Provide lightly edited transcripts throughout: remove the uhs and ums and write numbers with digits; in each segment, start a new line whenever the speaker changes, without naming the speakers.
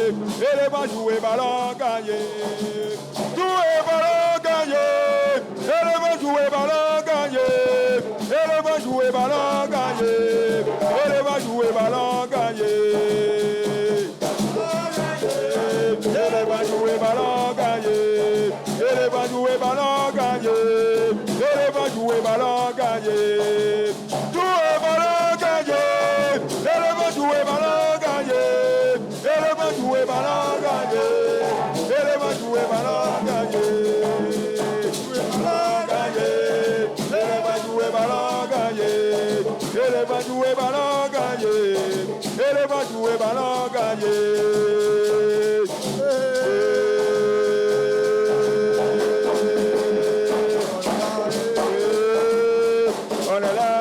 et les va jouer ballon gagné. Jouer ballon gagné, et les va jouer ballon gagné. Et les va jouer ballon gagné, et les va jouer ballon gagné. Et les va jouer ballon gagné, et les va jouer ballon gagné. Et les va jouer ballon gagné. Jouer ballon gagné, et les va jouer ballon gagné. Et les va jouer ballon gagné, et les va jouer ballon gagné. Elle va jouer ballon gagné, elle va jouer ballon gagné. On est là.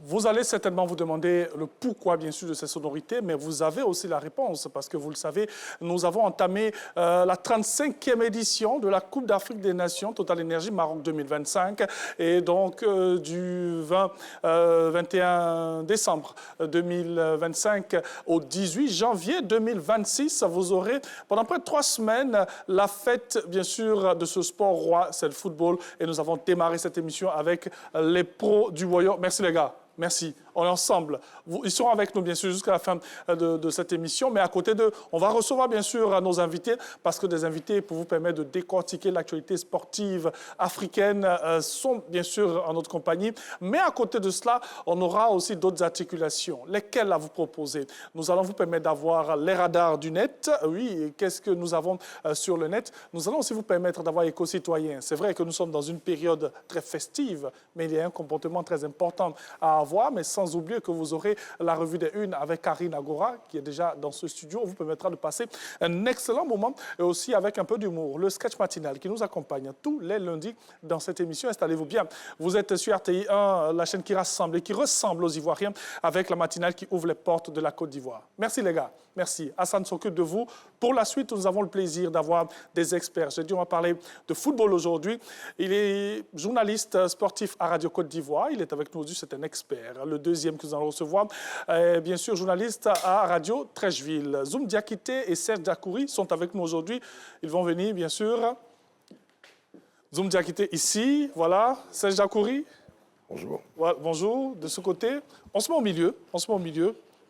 Vous allez certainement vous demander le pourquoi, bien sûr, de ces sonorités, mais vous avez aussi la réponse, parce que vous le savez, nous avons entamé la 35e édition de la Coupe d'Afrique des Nations Total Énergie Maroc 2025. Et donc, du 21 décembre 2025 au 18 janvier 2026, vous aurez pendant près de 3 semaines la fête, bien sûr, de ce sport roi, c'est le football. Et nous avons démarré cette émission avec les pros du Woyo. Merci les gars. Merci. On est ensemble. Ils seront avec nous, bien sûr, jusqu'à la fin de cette émission. Mais à côté d'eux, on va recevoir, bien sûr, nos invités, parce que des invités, pour vous permettre de décortiquer l'actualité sportive africaine, sont, bien sûr, en notre compagnie. Mais à côté de cela, on aura aussi d'autres articulations. Lesquelles à vous proposer? Nous allons vous permettre d'avoir les radars du net. Oui, qu'est-ce que nous avons sur le net? Nous allons aussi vous permettre d'avoir éco-citoyens. C'est vrai que nous sommes dans une période très festive, mais il y a un comportement très important à avoir, mais sans oublier que vous aurez la revue des unes avec Karine Agora, qui est déjà dans ce studio. On vous permettra de passer un excellent moment et aussi avec un peu d'humour. Le sketch matinal qui nous accompagne tous les lundis dans cette émission. Installez-vous bien. Vous êtes sur RTI 1, la chaîne qui rassemble et qui ressemble aux Ivoiriens, avec la matinale qui ouvre les portes de la Côte d'Ivoire. Merci les gars. Merci. Hassan s'occupe de vous. Pour la suite, nous avons le plaisir d'avoir des experts. J'ai dit, on va parler de football aujourd'hui. Il est journaliste sportif à Radio Côte d'Ivoire. Il est avec nous aujourd'hui, c'est un expert. Le deuxième que nous allons recevoir, bien sûr, journaliste à Radio Trècheville. Zoum Diakité et Serge Dakouri sont avec nous aujourd'hui. Ils vont venir, bien sûr. Zoum Diakité ici, voilà. Serge Dakouri.
Bonjour.
Voilà, bonjour. De ce côté, on se met au milieu,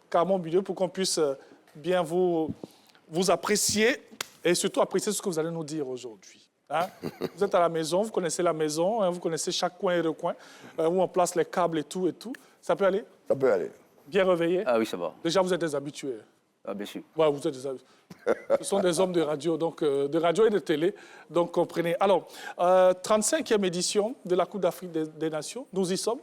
carrément au milieu, pour qu'on puisse bien vous apprécier et surtout apprécier ce que vous allez nous dire aujourd'hui. Hein? Vous êtes à la maison, vous connaissez la maison, hein, vous connaissez chaque coin et recoin, où on place les câbles et tout. Ça peut aller?
Ça peut aller.
Bien réveillé?
Ah oui, ça va.
Déjà, vous êtes des habitués.
Ah, bien sûr.
Ouais, vous êtes des habitués. Ce sont des hommes de radio, donc de radio et de télé, donc comprenez. Alors, 35e édition de la Coupe d'Afrique des Nations, nous y sommes.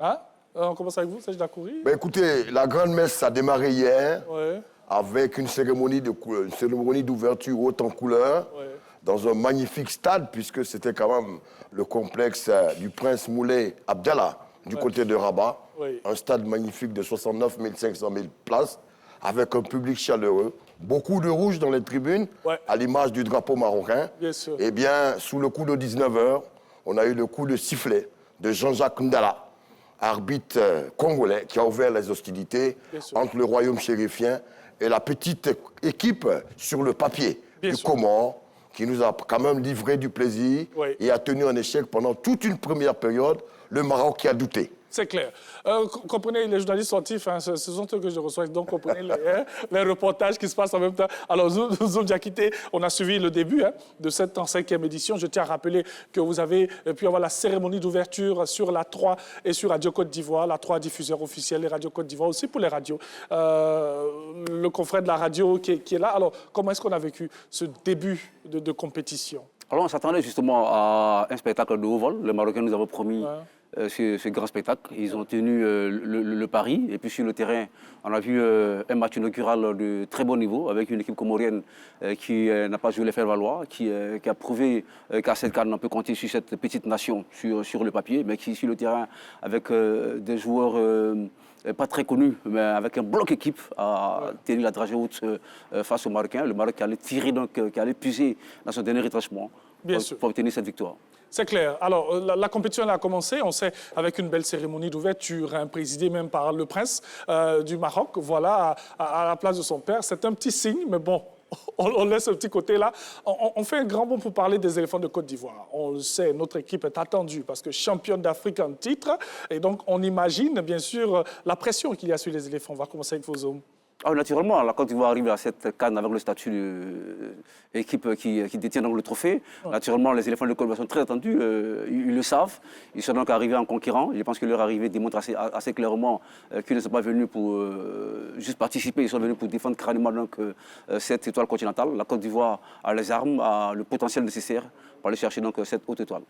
Hein? On commence avec vous, Serge Dakouri.
Ben écoutez, la grande messe a démarré hier
Ouais.
avec une cérémonie d'ouverture haute en couleur.
Ouais.
Dans un magnifique stade, puisque c'était quand même le complexe du Prince Moulay Abdallah, du côté de Rabat.
Oui.
Un stade magnifique de 69 500 000 places, avec un public chaleureux. Beaucoup de rouge dans les tribunes,
Ouais.
à l'image du drapeau marocain.
Bien sûr.
Eh bien, sous le coup de 19h, on a eu le coup de sifflet de Jean-Jacques Ndala, arbitre congolais, qui a ouvert les hostilités entre le royaume chérifien et la petite équipe sur le papier du Comore, qui nous a quand même livré du plaisir et a tenu en échec pendant toute une première période le Maroc qui a douté.
C'est clair. Comprenez, les journalistes sportifs, hein, ce sont eux que je reçois, donc comprenez les reportages qui se passent en même temps. Alors, Zoum Diakité, on a suivi le début de cette 35e édition. Je tiens à rappeler que vous avez pu avoir la cérémonie d'ouverture sur la 3 et sur Radio Côte d'Ivoire, la 3 diffuseur officiel et Radio Côte d'Ivoire aussi pour les radios. Le confrère de la radio qui est là. Alors, comment est-ce qu'on a vécu ce début de compétition?
Alors, on s'attendait justement à un spectacle de haut vol. Les Marocains nous avaient promis ce grand spectacle. Ils ont tenu le pari. Et puis sur le terrain, on a vu un match inaugural de très bon niveau avec une équipe comorienne qui n'a pas joué les faire-valoir, qui a prouvé qu'à cette CAN, on peut compter sur cette petite nation sur le papier, mais qui sur le terrain, avec des joueurs pas très connus, mais avec un bloc équipe, a tenu la dragée haute face aux Marocains. Le Maroc qui allait tirer, donc, qui allait puiser dans son dernier retranchement pour obtenir cette victoire.
C'est clair. Alors, la compétition elle a commencé, on sait, avec une belle cérémonie d'ouverture, présidée même par le prince du Maroc, voilà, à la place de son père. C'est un petit signe, mais bon, on laisse ce petit côté-là. On fait un grand bond pour parler des éléphants de Côte d'Ivoire. On le sait, notre équipe est attendue parce que championne d'Afrique en titre. Et donc, on imagine, bien sûr, la pression qu'il y a sur les éléphants. On va commencer avec vos hommes.
Ah, naturellement, la Côte d'Ivoire arrive à cette CAN avec le statut d'équipe qui détient donc le trophée. Ouais. Naturellement, les éléphants de Côte d'Ivoire sont très attendus, ils le savent. Ils sont donc arrivés en conquérant. Je pense que leur arrivée démontre assez clairement qu'ils ne sont pas venus pour juste participer, ils sont venus pour défendre carrément donc, cette étoile continentale. La Côte d'Ivoire a les armes, a le potentiel nécessaire pour aller chercher donc, cette haute étoile.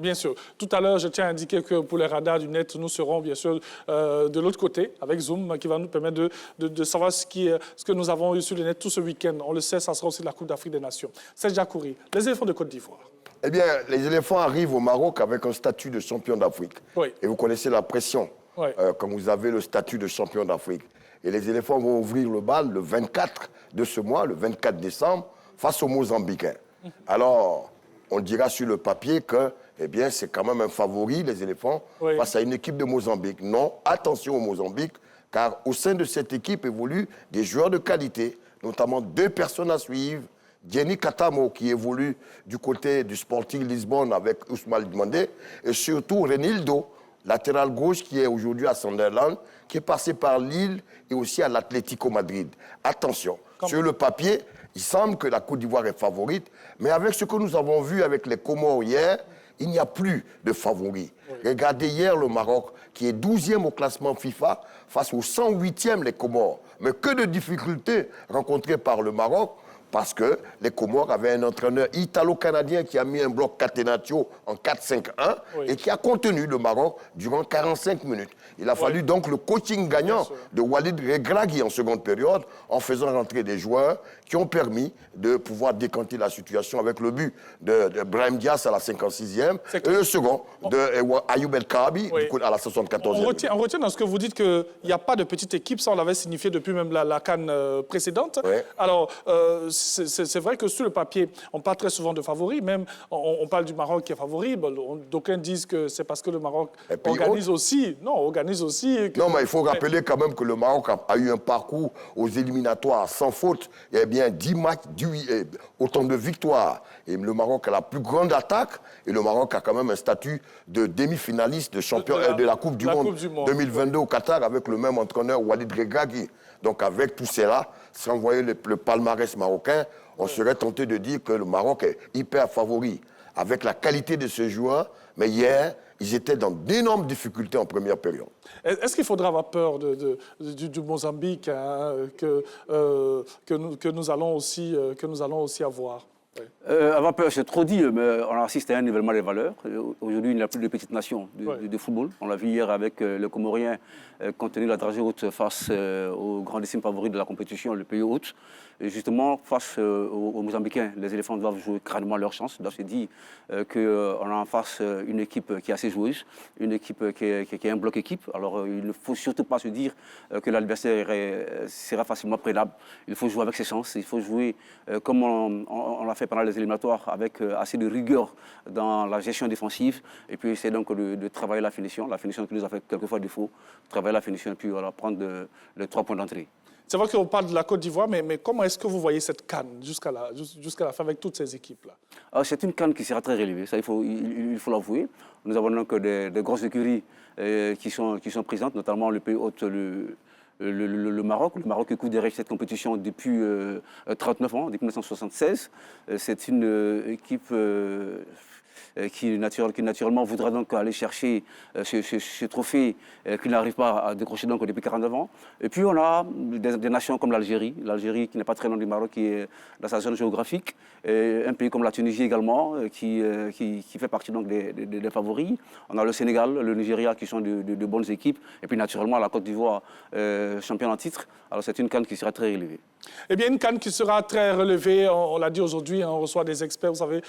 Bien sûr. Tout à l'heure, je tiens à indiquer que pour les radars du net, nous serons bien sûr de l'autre côté, avec Zoom, qui va nous permettre de savoir ce que nous avons eu sur le net tout ce week-end. On le sait, ça sera aussi la Coupe d'Afrique des Nations. Serge Akouri, les éléphants de Côte d'Ivoire.
Eh bien, les éléphants arrivent au Maroc avec un statut de champion d'Afrique. Oui. Et vous connaissez la pression quand vous avez le statut de champion d'Afrique. Et les éléphants vont ouvrir le bal le 24 de ce mois, le 24 décembre, face aux Mozambicains. Alors, on dira sur le papier que eh bien, c'est quand même un favori, les éléphants, face à une équipe de Mozambique. Non, attention au Mozambique, car au sein de cette équipe évoluent des joueurs de qualité, notamment 2 personnes à suivre. Jenny Katamo, qui évolue du côté du Sporting Lisbonne avec Ousmane Demandé, et surtout Renildo, latéral gauche qui est aujourd'hui à Sunderland, qui est passé par Lille et aussi à l'Atlético Madrid. Attention, sur le papier, il semble que la Côte d'Ivoire est favorite, mais avec ce que nous avons vu avec les Comores hier, il n'y a plus de favoris. Regardez hier le Maroc, qui est 12e au classement FIFA, face au 108e les Comores. Mais que de difficultés rencontrées par le Maroc, parce que les Comores avaient un entraîneur italo-canadien qui a mis un bloc catenaccio en 4-5-1 et qui a contenu le Maroc durant 45 minutes. Il a fallu donc le coaching gagnant de Walid Regragui en seconde période, en faisant rentrer des joueurs qui ont permis de pouvoir décanter la situation avec le but de Brahim Diaz à la 56e et le second de Ayoub El Karabi à la 74e.
On retient dans ce que vous dites qu'il n'y a pas de petite équipe, ça on l'avait signifié depuis même la CAN précédente. Alors, c'est vrai que sur le papier, on parle très souvent de favoris, même on parle du Maroc qui est favori. D'aucuns disent que c'est parce que le Maroc organise aussi. Non, mais
il faut rappeler quand même que le Maroc a eu un parcours aux éliminatoires sans faute. Il y a bien 10 matchs, autant de victoires. Et le Maroc a la plus grande attaque. Et le Maroc a quand même un statut de demi-finaliste de champion de la Coupe du Monde 2022 au Qatar avec le même entraîneur Walid Regragui. Donc avec tout cela, sans envoyer le palmarès marocain, on serait tenté de dire que le Maroc est hyper favori avec la qualité de ce joueur. Mais hier, ils étaient dans d'énormes difficultés en première période.
Est-ce qu'il faudra avoir peur du Mozambique que nous allons aussi avoir?
Avoir peur, c'est trop dit, mais on assiste à un nivellement des valeurs. Aujourd'hui, il n'y a plus de petites nations de football. On l'a vu hier avec le Comorien qui ont tenu la dragée haute face au grandissime favori de la compétition, le pays hôte. Et justement, face aux Mozambicains, les éléphants doivent jouer crânement leur chance. Il doit se dire qu'on a en face une équipe qui est assez joueuse, une équipe qui est un bloc équipe. Alors, il ne faut surtout pas se dire que l'adversaire sera facilement prédable. Il faut jouer avec ses chances. Il faut jouer comme on l'a fait pendant les éliminatoires, avec assez de rigueur dans la gestion défensive. Et puis, c'est donc de travailler la finition qui nous a fait quelquefois défaut. Travailler la finition et puis voilà, prendre les 3 points d'entrée.
C'est vrai qu'on parle de la Côte d'Ivoire, mais comment est-ce que vous voyez cette CAN jusqu'à la fin avec toutes ces équipes-là?
C'est une CAN qui sera très relevée, ça il faut l'avouer. Nous avons donc des grosses écuries qui sont présentes, notamment le pays hôte, le Maroc. Le Maroc qui dirige cette compétition depuis 39 ans, depuis 1976. C'est une équipe qui naturellement voudra donc aller chercher ce trophée qu'il n'arrive pas à décrocher donc depuis 49 ans. Et puis on a des nations comme l'Algérie qui n'est pas très loin du Maroc, qui est dans sa zone géographique, et un pays comme la Tunisie également, qui fait partie donc des favoris. On a le Sénégal, le Nigeria qui sont de bonnes équipes, et puis naturellement la Côte d'Ivoire, championne en titre. Alors c'est une CAN qui sera très relevée.
Eh bien, une CAN qui sera très relevée, on l'a dit aujourd'hui, on reçoit des experts, vous savez,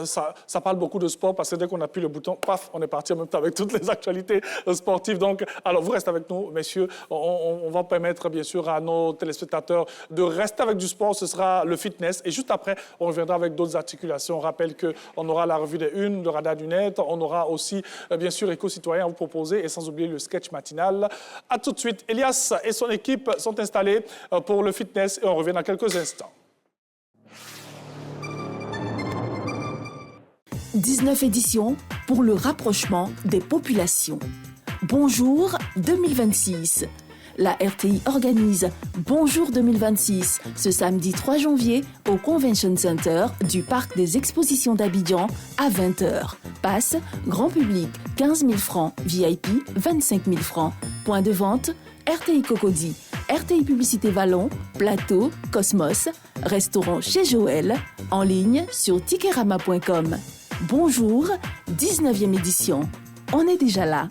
ça parle parle beaucoup de sport parce que dès qu'on appuie le bouton, paf, on est parti en même temps avec toutes les actualités sportives. Donc, alors, vous restez avec nous, messieurs. On va permettre, bien sûr, à nos téléspectateurs de rester avec du sport. Ce sera le fitness. Et juste après, on reviendra avec d'autres articulations. On rappelle qu'on aura la revue des unes, le radar du net. On aura aussi, bien sûr, Éco-Citoyen à vous proposer. Et sans oublier le sketch matinal. À tout de suite. Elias et son équipe sont installés pour le fitness. Et on revient dans quelques instants.
19 éditions pour le rapprochement des populations. Bonjour 2026. La RTI organise Bonjour 2026 ce samedi 3 janvier au Convention Center du Parc des Expositions d'Abidjan à 20h. Passe, grand public, 15 000 francs, VIP, 25 000 francs. Point de vente, RTI Cocody, RTI Publicité Vallon, Plateau, Cosmos, restaurant chez Joël, en ligne sur tikerama.com. Bonjour, 19e édition. On est déjà là.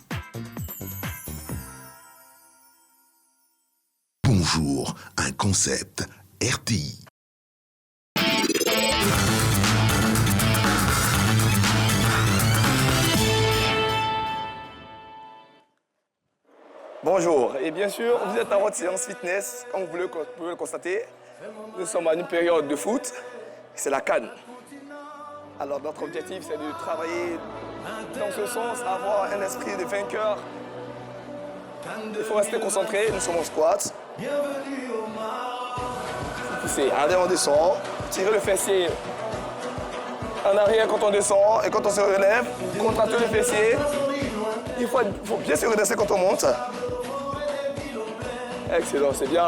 Bonjour, un concept RTI.
Bonjour, et bien sûr, vous êtes en votre séance fitness, comme vous pouvez le constater. Nous sommes à une période de foot, c'est la CAN. Alors notre objectif, c'est de travailler dans ce sens, avoir un esprit de vainqueur. Il faut rester concentré, nous sommes en squat. Poussez, allez, on descend, tirez le fessier en arrière quand on descend, et quand on se relève, contractez le fessier. Il faut bien se redresser quand on monte. Excellent, c'est bien.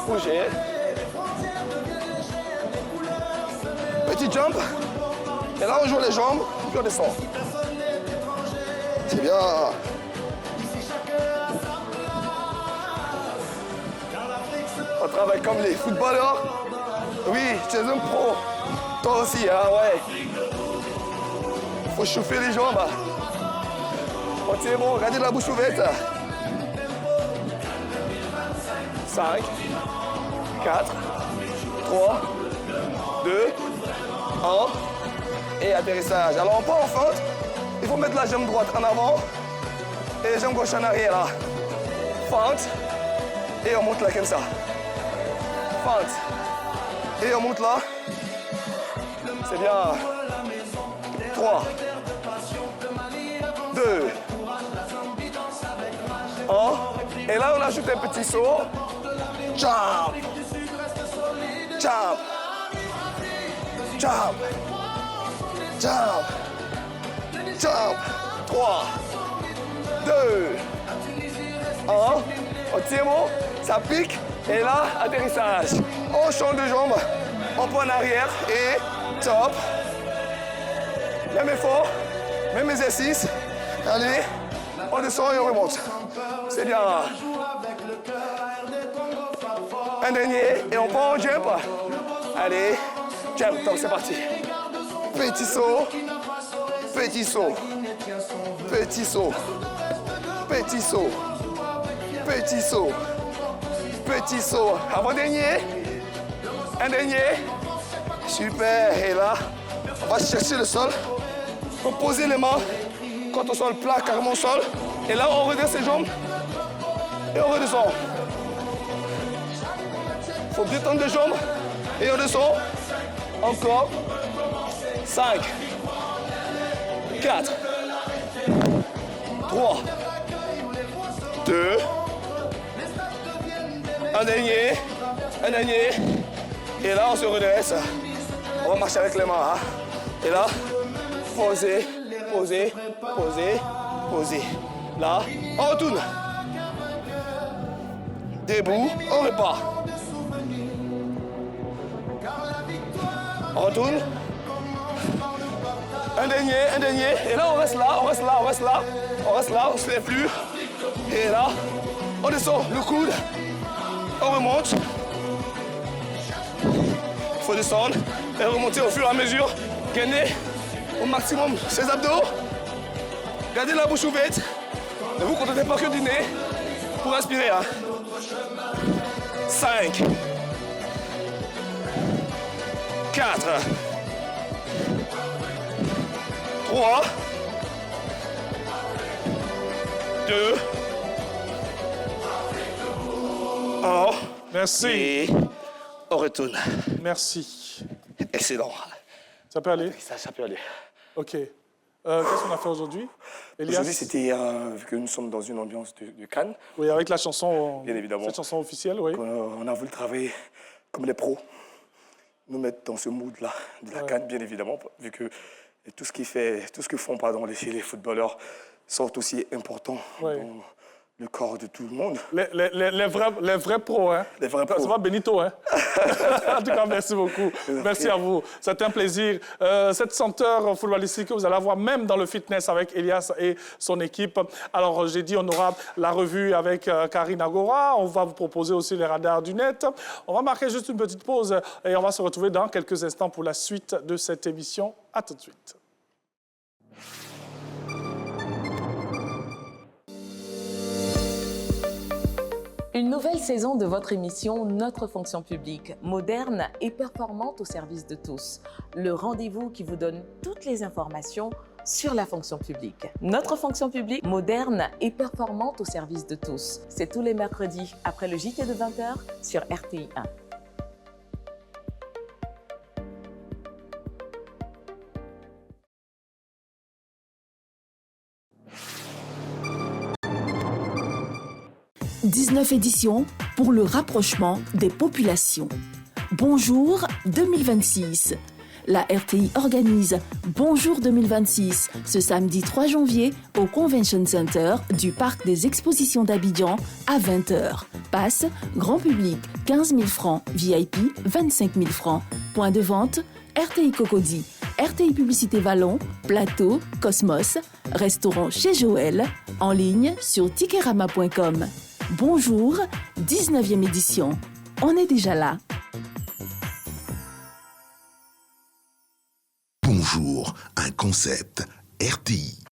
Bougez. Petit jump. Et là, on joue les jambes, puis on descend. C'est bien. On travaille comme les footballeurs. Oui, tu es un pro. Toi aussi, hein, ouais. Faut chauffer les jambes. On tient bon, regardez la bouche ouverte. 5, 4, 3, 2, 1. Et atterrissage. Alors on part en feinte. Il faut mettre la jambe droite en avant et la jambe gauche en arrière là. Feinte. Et on monte là comme ça. Feinte. Et on monte là. C'est bien. 3, 2, 1. Et là, on ajoute un petit saut. Jump. Jump. Jump. Jump. Jump. 3, 2, 1. On tire bon, ça pique. Et là, atterrissage. On change de jambe. On prend en arrière et top. Même effort, même exercice. Allez, on descend et on remonte. C'est bien. Un dernier et on prend en jump. Allez, jump, donc c'est parti. Petit saut, petit saut, petit saut, petit saut, petit saut, petit saut. Avant-dernier, un dernier. Super, et là, on va chercher le sol. On va poser les mains quand on sent le plat carrément au sol. Et là, on redresse les jambes et on redescend. Il faut bien tendre les jambes et on descend. Encore. 5, 4, 3, 2, un dernier. Et là, on se redresse. On va marcher avec les mains. Hein. Et là, posez, posez, posez, posez. Là, on retourne. Debout, on repart. On retourne. Un dernier. Et là, on reste là, on reste là, on reste là. On reste là, on ne se lève plus. Et là, on descend le coude. On remonte. Il faut descendre et remonter au fur et à mesure. Gagner au maximum ses abdos. Gardez la bouche ouverte. Ne vous contentez pas que du nez pour respirer. Hein. 5, 4, 3, 2, 1.
Merci.
Et on retourne.
Merci.
Excellent.
Ça peut aller?
Ça peut aller.
OK. Qu'est-ce qu'on a fait aujourd'hui, Elias?
Aujourd'hui, c'était, vu que nous sommes dans une ambiance de Cannes,
Oui, avec la chanson,
bien évidemment,
cette chanson officielle, oui.
on a voulu travailler comme les pros, nous mettre dans ce mood-là de la Cannes, bien évidemment, vu que tout ce que font les footballeurs sont aussi importants dans le corps de tout le monde.
Les vrais pros, hein?
Les vrais pros.
Ça va, Benito, hein? En tout cas, merci beaucoup. Merci à vous. C'était un plaisir. Cette senteur footballistique que vous allez avoir même dans le fitness avec Elias et son équipe. Alors, j'ai dit, on aura la revue avec Karine Agora. On va vous proposer aussi les radars du net. On va marquer juste une petite pause et on va se retrouver dans quelques instants pour la suite de cette émission. À tout de suite.
Une nouvelle saison de votre émission Notre fonction publique, moderne et performante au service de tous. Le rendez-vous qui vous donne toutes les informations sur la fonction publique. Notre fonction publique, moderne et performante au service de tous. C'est tous les mercredis après le JT de 20h sur RTI 1.
« 19 éditions pour le rapprochement des populations. Bonjour 2026. La RTI organise Bonjour 2026 ce samedi 3 janvier au Convention Center du Parc des Expositions d'Abidjan à 20h. Passe, grand public, 15 000 francs, VIP, 25 000 francs. Point de vente, RTI Cocody, RTI Publicité Vallon, Plateau, Cosmos, restaurant chez Joël, en ligne sur tikerama.com. Bonjour, 19e édition. On est déjà là.
Bonjour, un concept RTI.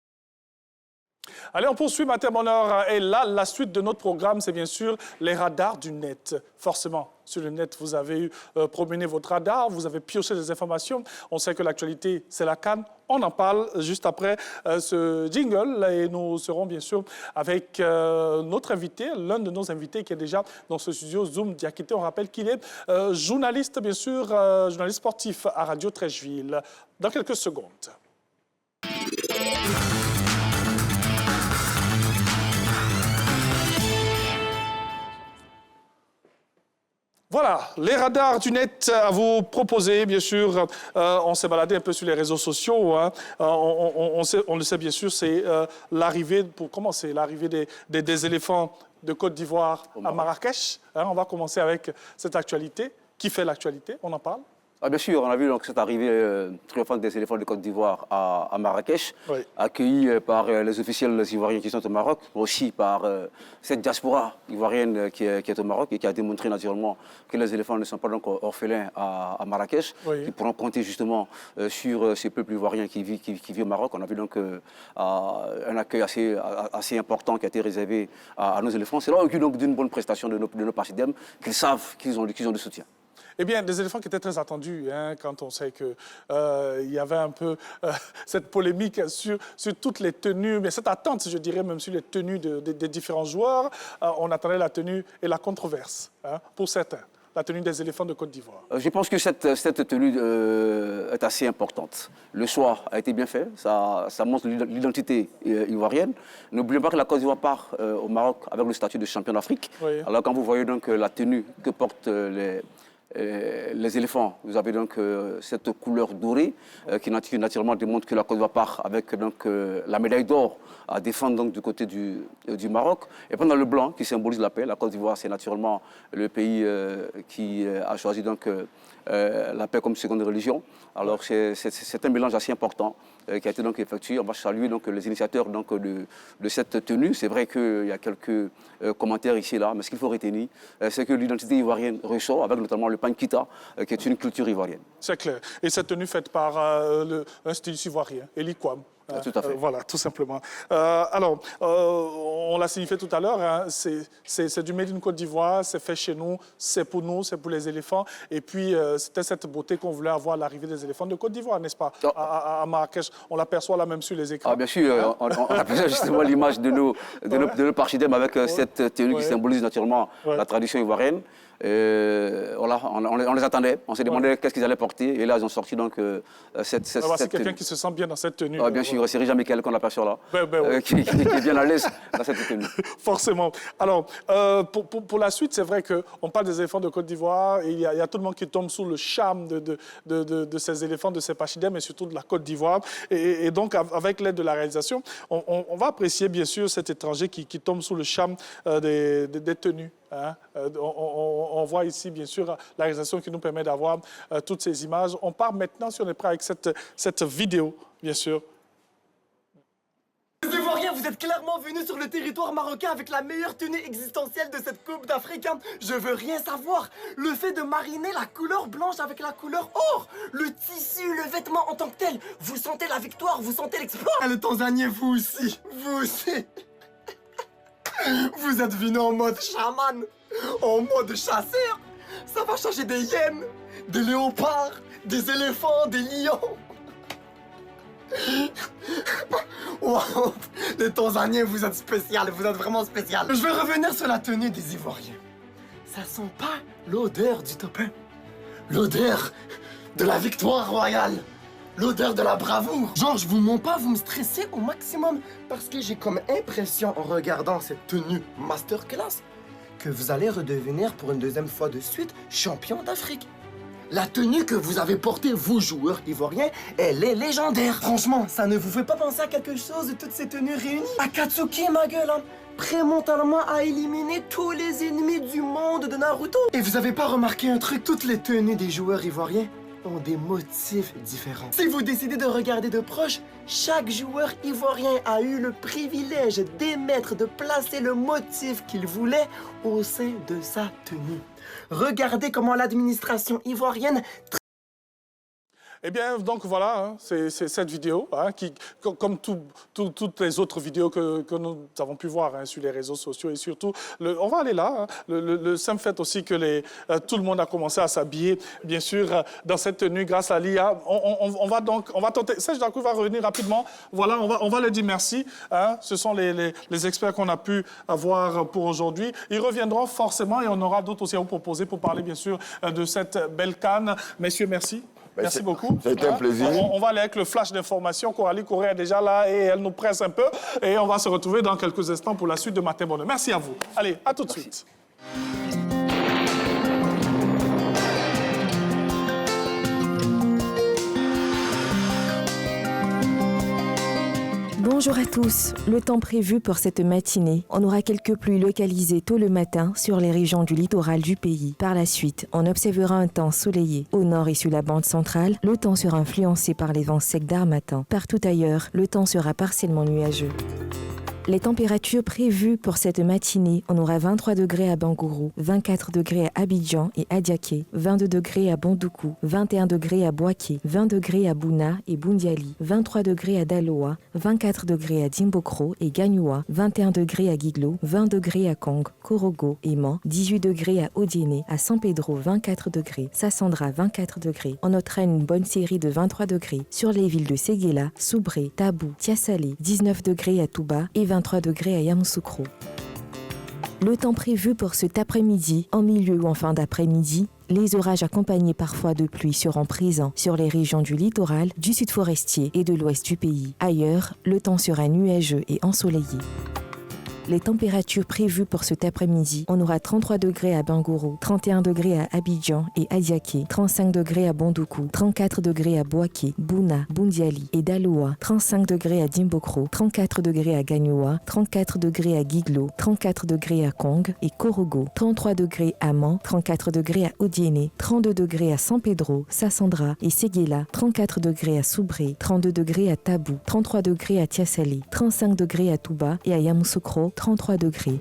Allez, on poursuit, Matin Bonheur. Et là, la suite de notre programme, c'est bien sûr les radars du net. Forcément, sur le net, vous avez promené votre radar, vous avez pioché des informations. On sait que l'actualité, c'est la CAN. On en parle juste après ce jingle. Et nous serons bien sûr avec notre invité, l'un de nos invités qui est déjà dans ce studio, Zoom Diakité. On rappelle qu'il est journaliste, bien sûr, journaliste sportif à Radio Trècheville. Dans quelques secondes. Voilà, les radars du net à vous proposer, bien sûr. On s'est baladé un peu sur les réseaux sociaux. Hein. On le sait, bien sûr, c'est l'arrivée, pour commencer, l'arrivée des éléphants de Côte d'Ivoire à Marrakech. Hein, on va commencer avec cette actualité. Qui fait l'actualité? On en parle?
Ah, bien sûr, on a vu donc, cette arrivée triomphante des éléphants de Côte d'Ivoire à Marrakech,
oui,
accueillie par les officiels ivoiriens qui sont au Maroc, mais aussi par cette diaspora ivoirienne qui est au Maroc et qui a démontré naturellement que les éléphants ne sont pas donc orphelins à Marrakech,
oui,
qui pourront compter justement sur ces peuples ivoiriens qui vivent au Maroc. On a vu donc un accueil assez important qui a été réservé à nos éléphants. C'est là donc d'une bonne prestation de nos partisans, qu'ils savent qu'ils ont du soutien.
Eh bien, des éléphants qui étaient très attendus, hein, quand on sait qu'il y avait un peu cette polémique sur toutes les tenues, mais cette attente, je dirais, même sur les tenues des différents joueurs. On attendait la tenue et la controverse, hein, pour certains, la tenue des éléphants de Côte d'Ivoire.
Je pense que cette tenue est assez importante. Le choix a été bien fait, ça montre l'identité ivoirienne. N'oublions pas que la Côte d'Ivoire part au Maroc avec le statut de champion d'Afrique. Oui. Alors quand vous voyez donc la tenue que portent les éléphants, vous avez donc cette couleur dorée qui naturellement démontre que la Côte d'Ivoire part avec donc, la médaille d'or à défendre donc, du côté du Maroc. Et pendant le blanc qui symbolise la paix, la Côte d'Ivoire c'est naturellement le pays qui a choisi donc, la paix comme seconde religion. Alors c'est un mélange assez important qui a été donc effectué. On va saluer donc les initiateurs donc de cette tenue. C'est vrai qu'il y a quelques commentaires ici et là, mais ce qu'il faut retenir, c'est que l'identité ivoirienne ressort avec notamment le pankita, qui est une culture ivoirienne.
C'est clair. Et cette tenue faite par un styliste ivoirien, Eli Kwam.
Tout à fait.
Voilà, tout simplement. Alors, on l'a signifié tout à l'heure, hein, c'est du Made in Côte d'Ivoire, c'est fait chez nous, c'est pour les éléphants. Et puis, c'était cette beauté qu'on voulait avoir à l'arrivée des éléphants de Côte d'Ivoire, n'est-ce pas?
Oh.
À Marrakech, on l'aperçoit là même sur les écrans.
Ah, bien sûr, on aperçoit justement l'image de nos pachydermes avec cette tenue qui symbolise naturellement la tradition ivoirienne. Voilà, on les attendait, on s'est demandé qu'est-ce qu'ils allaient porter, et là ils ont sorti donc cette
c'est quelqu'un
tenue.
qui se sent bien dans cette tenue.
Bien sûr, c'est Rija Michael qu'on aperçoit là, qui est bien à l'aise dans cette tenue.
Forcément. Alors, pour la suite, c'est vrai qu'on parle des éléphants de Côte d'Ivoire, et il y a tout le monde qui tombe sous le charme de ces éléphants, de ces pachydermes, mais surtout de la Côte d'Ivoire. Et donc, avec l'aide de la réalisation, on va apprécier bien sûr cet étranger qui tombe sous le charme des tenues. Hein. On voit ici, bien sûr, la réalisation qui nous permet d'avoir toutes ces images. On part maintenant, si on est prêt, avec cette vidéo, bien sûr.
Les Ivoiriens, vous êtes clairement venus sur le territoire marocain avec la meilleure tenue existentielle de cette Coupe d'Afrique. Hein. Je veux rien savoir. Le fait de mariner la couleur blanche avec la couleur or, le tissu, le vêtement en tant que tel, vous sentez la victoire, vous sentez l'exploit. Et le Tanzanien, vous aussi, vous aussi. Vous êtes venus en mode chaman, en mode chasseur. Ça va changer des hyènes, des léopards, des éléphants, des lions. Wow. Les Tanzaniens, vous êtes spécial, vous êtes vraiment spécial. Je vais revenir sur la tenue des Ivoiriens. Ça sent pas l'odeur du top 1. L'odeur de la victoire royale. L'odeur de la bravoure. Genre, je vous mens pas, vous me stressez au maximum. Parce que j'ai comme impression, en regardant cette tenue masterclass, que vous allez redevenir pour une deuxième fois de suite champion d'Afrique. La tenue que vous avez portée, vous joueurs ivoiriens, elle est légendaire. Franchement, ça ne vous fait pas penser à quelque chose de toutes ces tenues réunies? Akatsuki, ma gueule, hein. Prêt mentalement à éliminer tous les ennemis du monde de Naruto. Et vous avez pas remarqué un truc? Toutes les tenues des joueurs ivoiriens ont des motifs différents. Si vous décidez de regarder de proche, chaque joueur ivoirien a eu le privilège d'émettre, de placer le motif qu'il voulait au sein de sa tenue. Regardez comment l'administration ivoirienne...
Eh bien, donc voilà, hein, c'est cette vidéo, hein, qui, comme toutes les autres vidéos que nous avons pu voir hein, sur les réseaux sociaux, et surtout, on va aller là, hein, le simple fait aussi que tout le monde a commencé à s'habiller, bien sûr, dans cette tenue grâce à l'IA. On va tenter. Serge Dakou va revenir rapidement. Voilà, on va leur dire merci. Hein, ce sont les experts qu'on a pu avoir pour aujourd'hui. Ils reviendront forcément et on aura d'autres aussi à vous proposer pour parler, bien sûr, de cette belle CAN. Messieurs, merci. Merci beaucoup.
C'était un plaisir.
On va aller avec le flash d'information. Coralie Corée est déjà là et elle nous presse un peu. Et on va se retrouver dans quelques instants pour la suite de Matin Bonheur. Merci à vous. Allez, à tout de suite.
Bonjour à tous. Le temps prévu pour cette matinée, on aura quelques pluies localisées tôt le matin sur les régions du littoral du pays. Par la suite, on observera un temps soleillé. Au nord et sur la bande centrale, le temps sera influencé par les vents secs d'harmattan. Partout ailleurs, le temps sera partiellement nuageux. Les températures prévues pour cette matinée, on aura 23 degrés à Bangourou, 24 degrés à Abidjan et Adiaké, 22 degrés à Bondoukou, 21 degrés à Boaké, 20 degrés à Bouna et Boundiali, 23 degrés à Daloa, 24 degrés à Dimbokro et Gagnoua, 21 degrés à Guiglo, 20 degrés à Kong, Korogo et Man, 18 degrés à Odiéné, à San Pedro 24 degrés, Sassandra 24 degrés. On notera une bonne série de 23 degrés sur les villes de Séguéla, Soubré, Tabou, Tiasalé, 19 degrés à Touba et 23 degrés à Yamoussoukro. Le temps prévu pour cet après-midi, en milieu ou en fin d'après-midi, les orages accompagnés parfois de pluie seront présents sur les régions du littoral, du sud forestier et de l'ouest du pays. Ailleurs, le temps sera nuageux et ensoleillé. Les températures prévues pour cet après-midi, on aura 33 degrés à Bangourou, 31 degrés à Abidjan et Adiaké, 35 degrés à Bondoukou, 34 degrés à Boaké, Bouna, Boundiali et Daloa, 35 degrés à Dimbokro, 34 degrés à Gagnoua, 34 degrés à Guiglo, 34 degrés à Kong et Korogo, 33 degrés à Man, 34 degrés à Odiéné, 32 degrés à San Pedro, Sassandra et Séguéla, 34 degrés à Soubré, 32 degrés à Tabou, 33 degrés à Tiasalé, 35 degrés à Touba et à Yamoussoukro, 33 degrés.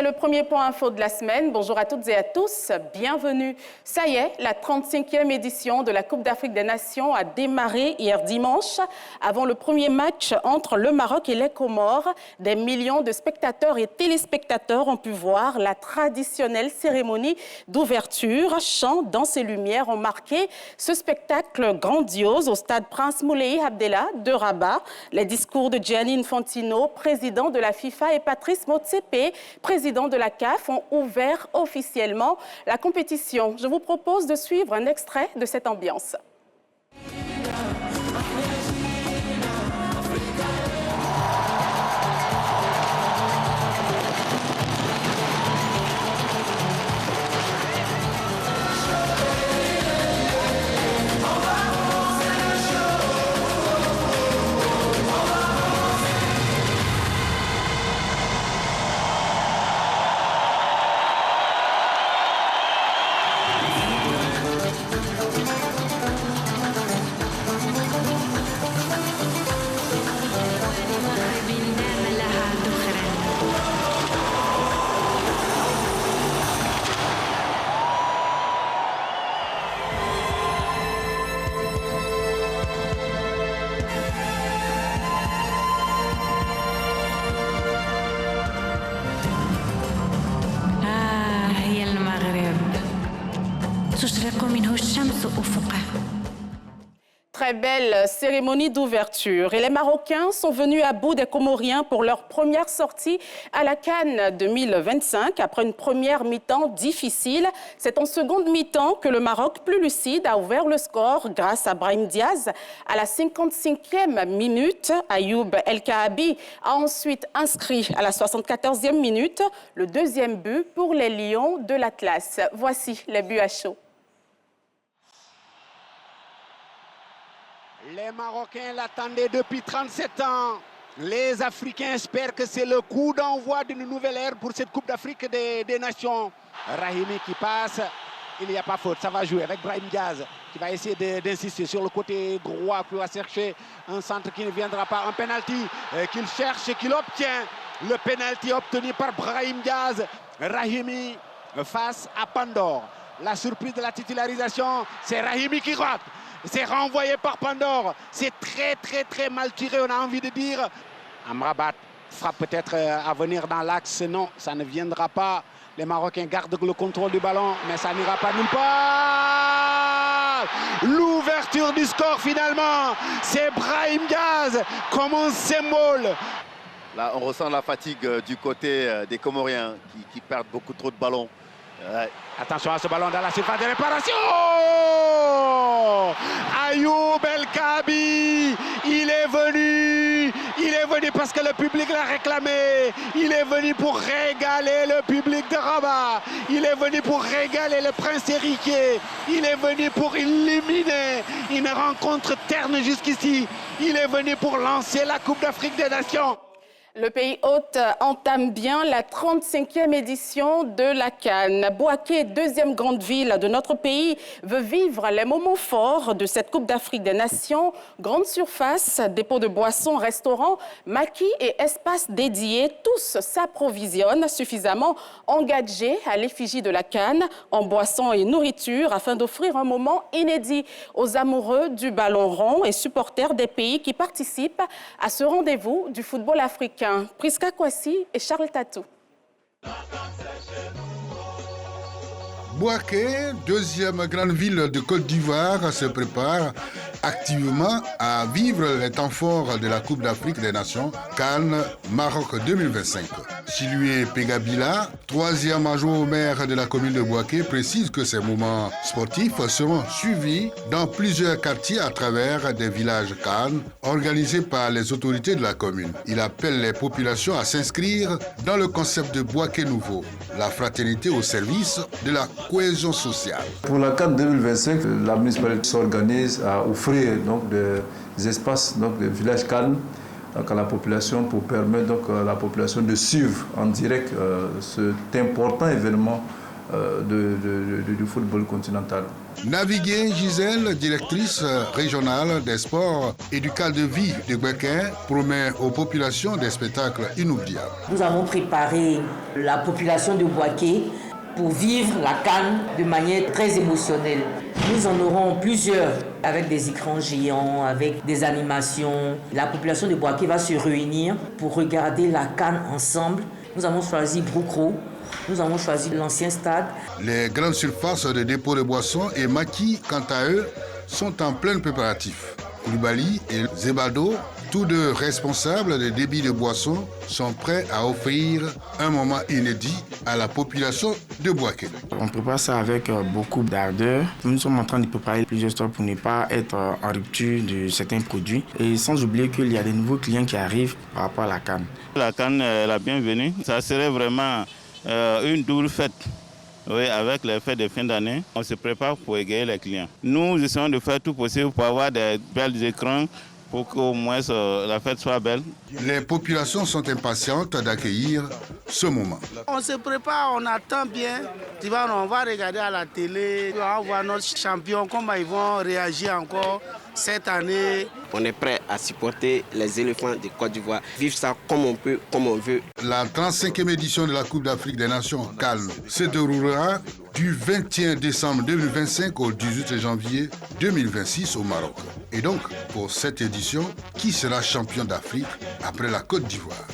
le premier point info de la semaine. Bonjour à toutes et à tous, bienvenue. Ça y est, la 35e édition de la Coupe d'Afrique des Nations a démarré hier dimanche. Avant le premier match entre le Maroc et les Comores, des millions de spectateurs et téléspectateurs ont pu voir la traditionnelle cérémonie d'ouverture. Chants, danses et lumières ont marqué ce spectacle grandiose au stade Prince Moulay Abdellah de Rabat. Les discours de Gianni Infantino, président de la FIFA, et Patrice Motsepe, président de la CAF, ont ouvert officiellement la compétition. Je vous propose de suivre un extrait de cette ambiance. Très belle cérémonie d'ouverture. Et les Marocains sont venus à bout des Comoriens pour leur première sortie à la CAN 2025. Après une première mi-temps difficile, c'est en seconde mi-temps que le Maroc, plus lucide, a ouvert le score grâce à Brahim Diaz. À la 55e minute, Ayoub El Kaabi a ensuite inscrit à la 74e minute le deuxième but pour les Lions de l'Atlas. Voici les buts à chaud.
Les Marocains l'attendaient depuis 37 ans. Les Africains espèrent que c'est le coup d'envoi d'une nouvelle ère pour cette Coupe d'Afrique des Nations. Rahimi qui passe, il n'y a pas faute, ça va jouer avec Brahim Diaz qui va essayer d'insister sur le côté droit, qui va chercher un centre qui ne viendra pas, un penalty qu'il cherche et qu'il obtient. Le penalty obtenu par Brahim Diaz. Rahimi face à Pandore. La surprise de la titularisation, c'est Rahimi qui rate. C'est renvoyé par Pandore. C'est très mal tiré, on a envie de dire. Amrabat frappe peut-être à venir dans l'axe. Non, ça ne viendra pas. Les Marocains gardent le contrôle du ballon, mais ça n'ira pas nulle part. L'ouverture du score finalement, c'est Brahim Diaz comme un symbole.
Là, on ressent la fatigue du côté des Comoriens qui perdent beaucoup trop de ballons.
Attention à ce ballon dans la surface de réparation. Ayoub El Kaabi, il est venu parce que le public l'a réclamé. Il est venu pour régaler le public de Rabat. Il est venu pour régaler le prince héritier. Il est venu pour illuminer une rencontre terne jusqu'ici. Il est venu pour lancer la Coupe d'Afrique des Nations.
Le pays hôte entame bien la 35e édition de la CAN. Bouaké, deuxième grande ville de notre pays, veut vivre les moments forts de cette Coupe d'Afrique des Nations. Grande surface, dépôt de boissons, restaurants, maquis et espaces dédiés, tous s'approvisionnent suffisamment engagés à l'effigie de la CAN en boissons et nourriture afin d'offrir un moment inédit aux amoureux du ballon rond et supporters des pays qui participent à ce rendez-vous du football africain. Priska Kwasi et Charles Tatou.
Bouaké, deuxième grande ville de Côte d'Ivoire, se prépare activement à vivre les temps forts de la Coupe d'Afrique des Nations CAN Maroc 2025. Silué Pegabila, troisième adjoint au maire de la commune de Bouaké, précise que ces moments sportifs seront suivis dans plusieurs quartiers à travers des villages CAN organisés par les autorités de la commune. Il appelle les populations à s'inscrire dans le concept de Bouaké nouveau, la fraternité au service de la cohésion sociale.
Pour la CAN 2025, la municipalité s'organise à offrir donc des espaces, donc des villages CAN à la population pour permettre donc à la population de suivre en direct cet important événement du football continental.
Naviguer, Gisèle, directrice régionale des sports et du cadre de vie de Bequin, promet aux populations des spectacles inoubliables.
Nous avons préparé la population de Boaké pour vivre la CAN de manière très émotionnelle. Nous en aurons plusieurs avec des écrans géants, avec des animations. La population de Boaké va se réunir pour regarder la CAN ensemble. Nous avons choisi Broukro. Nous avons choisi l'ancien stade. Les grandes surfaces de dépôt de boissons et maquis, quant à eux, sont en plein préparatif. Koulibaly et Zebado, tous deux responsables des débits de boissons, sont prêts à offrir un moment inédit à la population de Boaké.
On prépare ça avec beaucoup d'ardeur. Nous sommes en train de préparer plusieurs stocks pour ne pas être en rupture de certains produits. Et sans oublier qu'il y a des nouveaux clients qui arrivent par rapport à la CAN.
La CAN est la bienvenue. Ça serait vraiment une double fête. Oui, avec les fêtes de fin d'année, on se prépare pour égayer les clients. Nous essayons de faire tout possible pour avoir des belles écrans pour qu'au moins la fête soit belle.
Les populations sont impatientes d'accueillir ce moment.
On se prépare, on attend bien. Tu vois, on va regarder à la télé, on va voir nos champions, comment ils vont réagir encore cette année.
On est prêt à supporter les éléphants de Côte d'Ivoire, vivre ça comme on peut, comme on veut.
La 35e édition de la Coupe d'Afrique des Nations CAN se déroulera du 21 décembre 2025 au 18 janvier 2026 au Maroc. Et donc, pour cette édition, qui sera champion d'Afrique après la Côte d'Ivoire?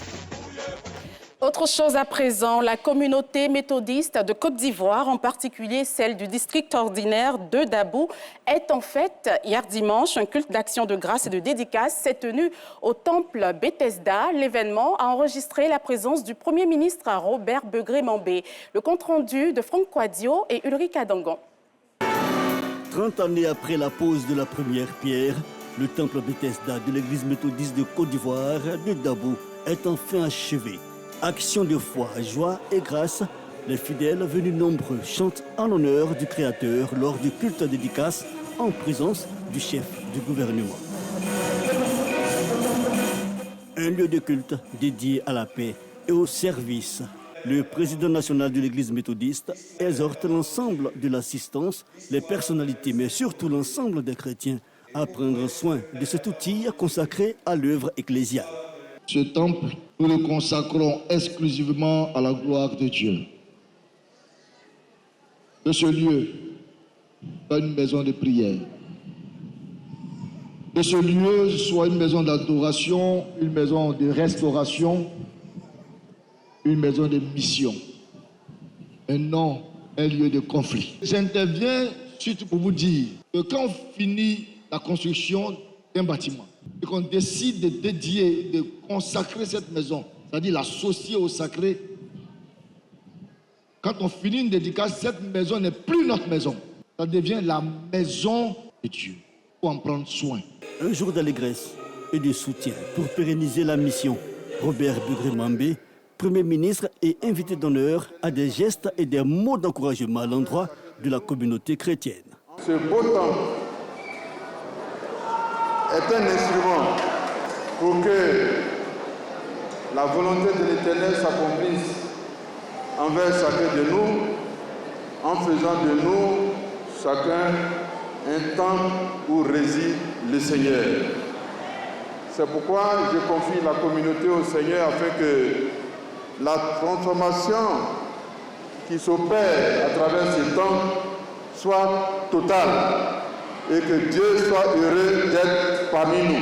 Autre chose à présent, la communauté méthodiste de Côte d'Ivoire, en particulier celle du district ordinaire de Dabou, est en fait hier dimanche un culte d'action de grâce et de dédicace s'est tenu au temple Bethesda. L'événement a enregistré la présence du Premier ministre Robert Begré-Mambé. Le compte-rendu de Franck Quadio et Ulrich Adangon.
30 années après la pose de la première pierre, le temple Bethesda de l'église méthodiste de Côte d'Ivoire de Dabou est enfin achevé. Action de foi, joie et grâce, les fidèles venus nombreux chantent en l'honneur du Créateur lors du culte dédicace en présence du chef du gouvernement. Un lieu de culte dédié à la paix et au service. Le président national de l'église méthodiste exhorte l'ensemble de l'assistance, les personnalités, mais surtout l'ensemble des chrétiens à prendre soin de cet outil consacré à l'œuvre ecclésiale.
Ce temple, nous le consacrons exclusivement à la gloire de Dieu. Que ce lieu soit une maison de prière. Que ce lieu soit une maison d'adoration, une maison de restauration, une maison de mission. Et non un lieu de conflit. J'interviens surtout pour vous dire que quand on finit la construction d'un bâtiment, et qu'on décide de dédier, de consacrer cette maison, c'est-à-dire l'associer au sacré, quand on finit une dédicace, cette maison n'est plus notre maison. Ça devient la maison de Dieu. Il faut en prendre soin.
Un jour d'allégresse et de soutien pour pérenniser la mission. Robert Begré-Mambé, Premier ministre et invité d'honneur, a des gestes et des mots d'encouragement à l'endroit de la communauté chrétienne.
Ce beau temps est un instrument pour que la volonté de l'Éternel s'accomplisse envers chacun de nous, en faisant de nous chacun un temple où réside le Seigneur. C'est pourquoi je confie la communauté au Seigneur afin que la transformation qui s'opère à travers ce temps soit totale et que Dieu soit heureux d'être parmi nous.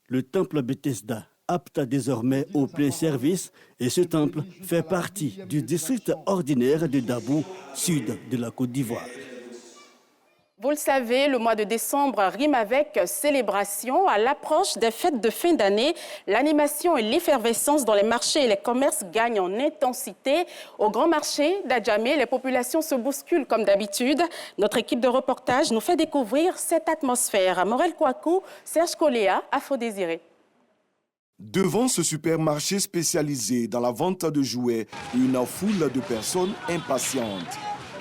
Le temple Bethesda apte désormais au plein service et ce temple fait partie du district ordinaire de Dabou, sud de la Côte d'Ivoire.
Vous le savez, le mois de décembre rime avec célébration. À l'approche des fêtes de fin d'année, l'animation et l'effervescence dans les marchés et les commerces gagnent en intensité. Au grand marché d'Adjamé, les populations se bousculent comme d'habitude. Notre équipe de reportage nous fait découvrir cette atmosphère. Morel Kouakou, Serge Koléa, Afro-Désiré.
Devant ce supermarché spécialisé dans la vente de jouets, une foule de personnes impatientes.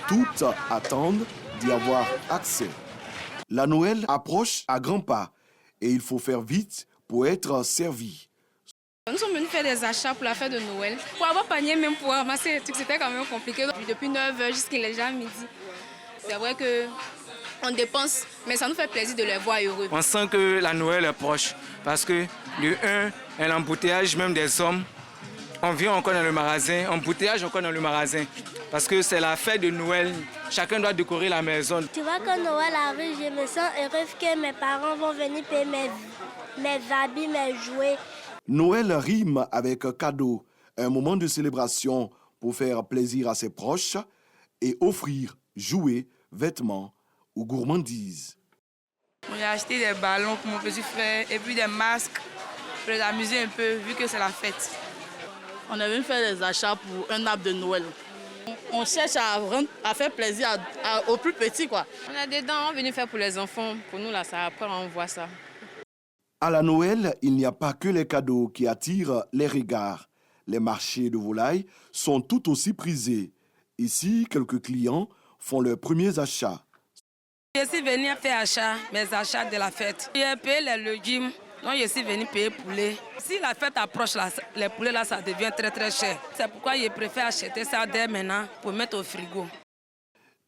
Toutes attendent d'y avoir accès. La Noël approche à grands pas et il faut faire vite pour être servi.
Nous sommes venus faire des achats pour la fête de Noël. Pour avoir panier, même pour ramasser les trucs, c'était quand même compliqué. Depuis 9h jusqu'à déjà midi. C'est vrai qu'on dépense, mais ça nous fait plaisir de les voir heureux.
On sent que la Noël est proche parce que l'embouteillage même des hommes, on vient encore dans le magasin, embouteillage encore dans le magasin parce que c'est la fête de Noël. Chacun doit décorer la maison.
Tu vois, quand Noël arrive, je me sens heureuse que mes parents vont venir payer mes habits, mes jouets.
Noël rime avec cadeau, un moment de célébration pour faire plaisir à ses proches et offrir jouets, vêtements ou gourmandises.
J'ai acheté des ballons pour mon petit frère et puis des masques pour les amuser un peu vu que c'est la fête.
On est venu faire des achats pour un arbre de Noël. On cherche à faire plaisir aux plus petits, quoi.
On a des dents, on est venu faire pour les enfants. Pour nous, là, ça après, on voit ça.
À la Noël, il n'y a pas que les cadeaux qui attirent les regards. Les marchés de volailles sont tout aussi prisés. Ici, quelques clients font leurs premiers achats.
Je suis venu faire mes achats de la fête. J'ai payé les légumes, donc je suis venu payer poulet. Si la fête approche, là, les poulets, là, ça devient très très cher. C'est pourquoi je préfère acheter ça dès maintenant pour mettre au frigo.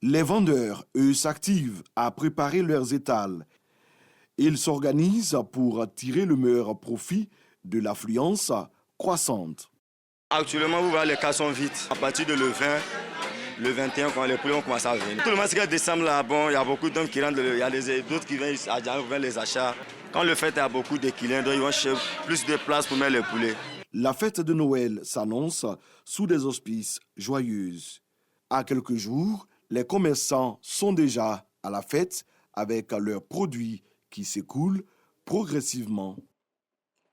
Les vendeurs, eux, s'activent à préparer leurs étals. Ils s'organisent pour tirer le meilleur profit de l'affluence croissante.
Actuellement, vous voyez, les cas sont vides. À partir de le 20, le 21, quand les poulets vont commencer à venir. Tout le mois de décembre, là, bon, il y a beaucoup d'hommes qui rentrent, il y a d'autres qui viennent à les achats. Quand le fête a beaucoup de clients, donc ils vont chercher plus de place pour mettre les poulets.
La fête de Noël s'annonce sous des auspices joyeux. À quelques jours, les commerçants sont déjà à la fête avec leurs produits qui s'écoulent progressivement.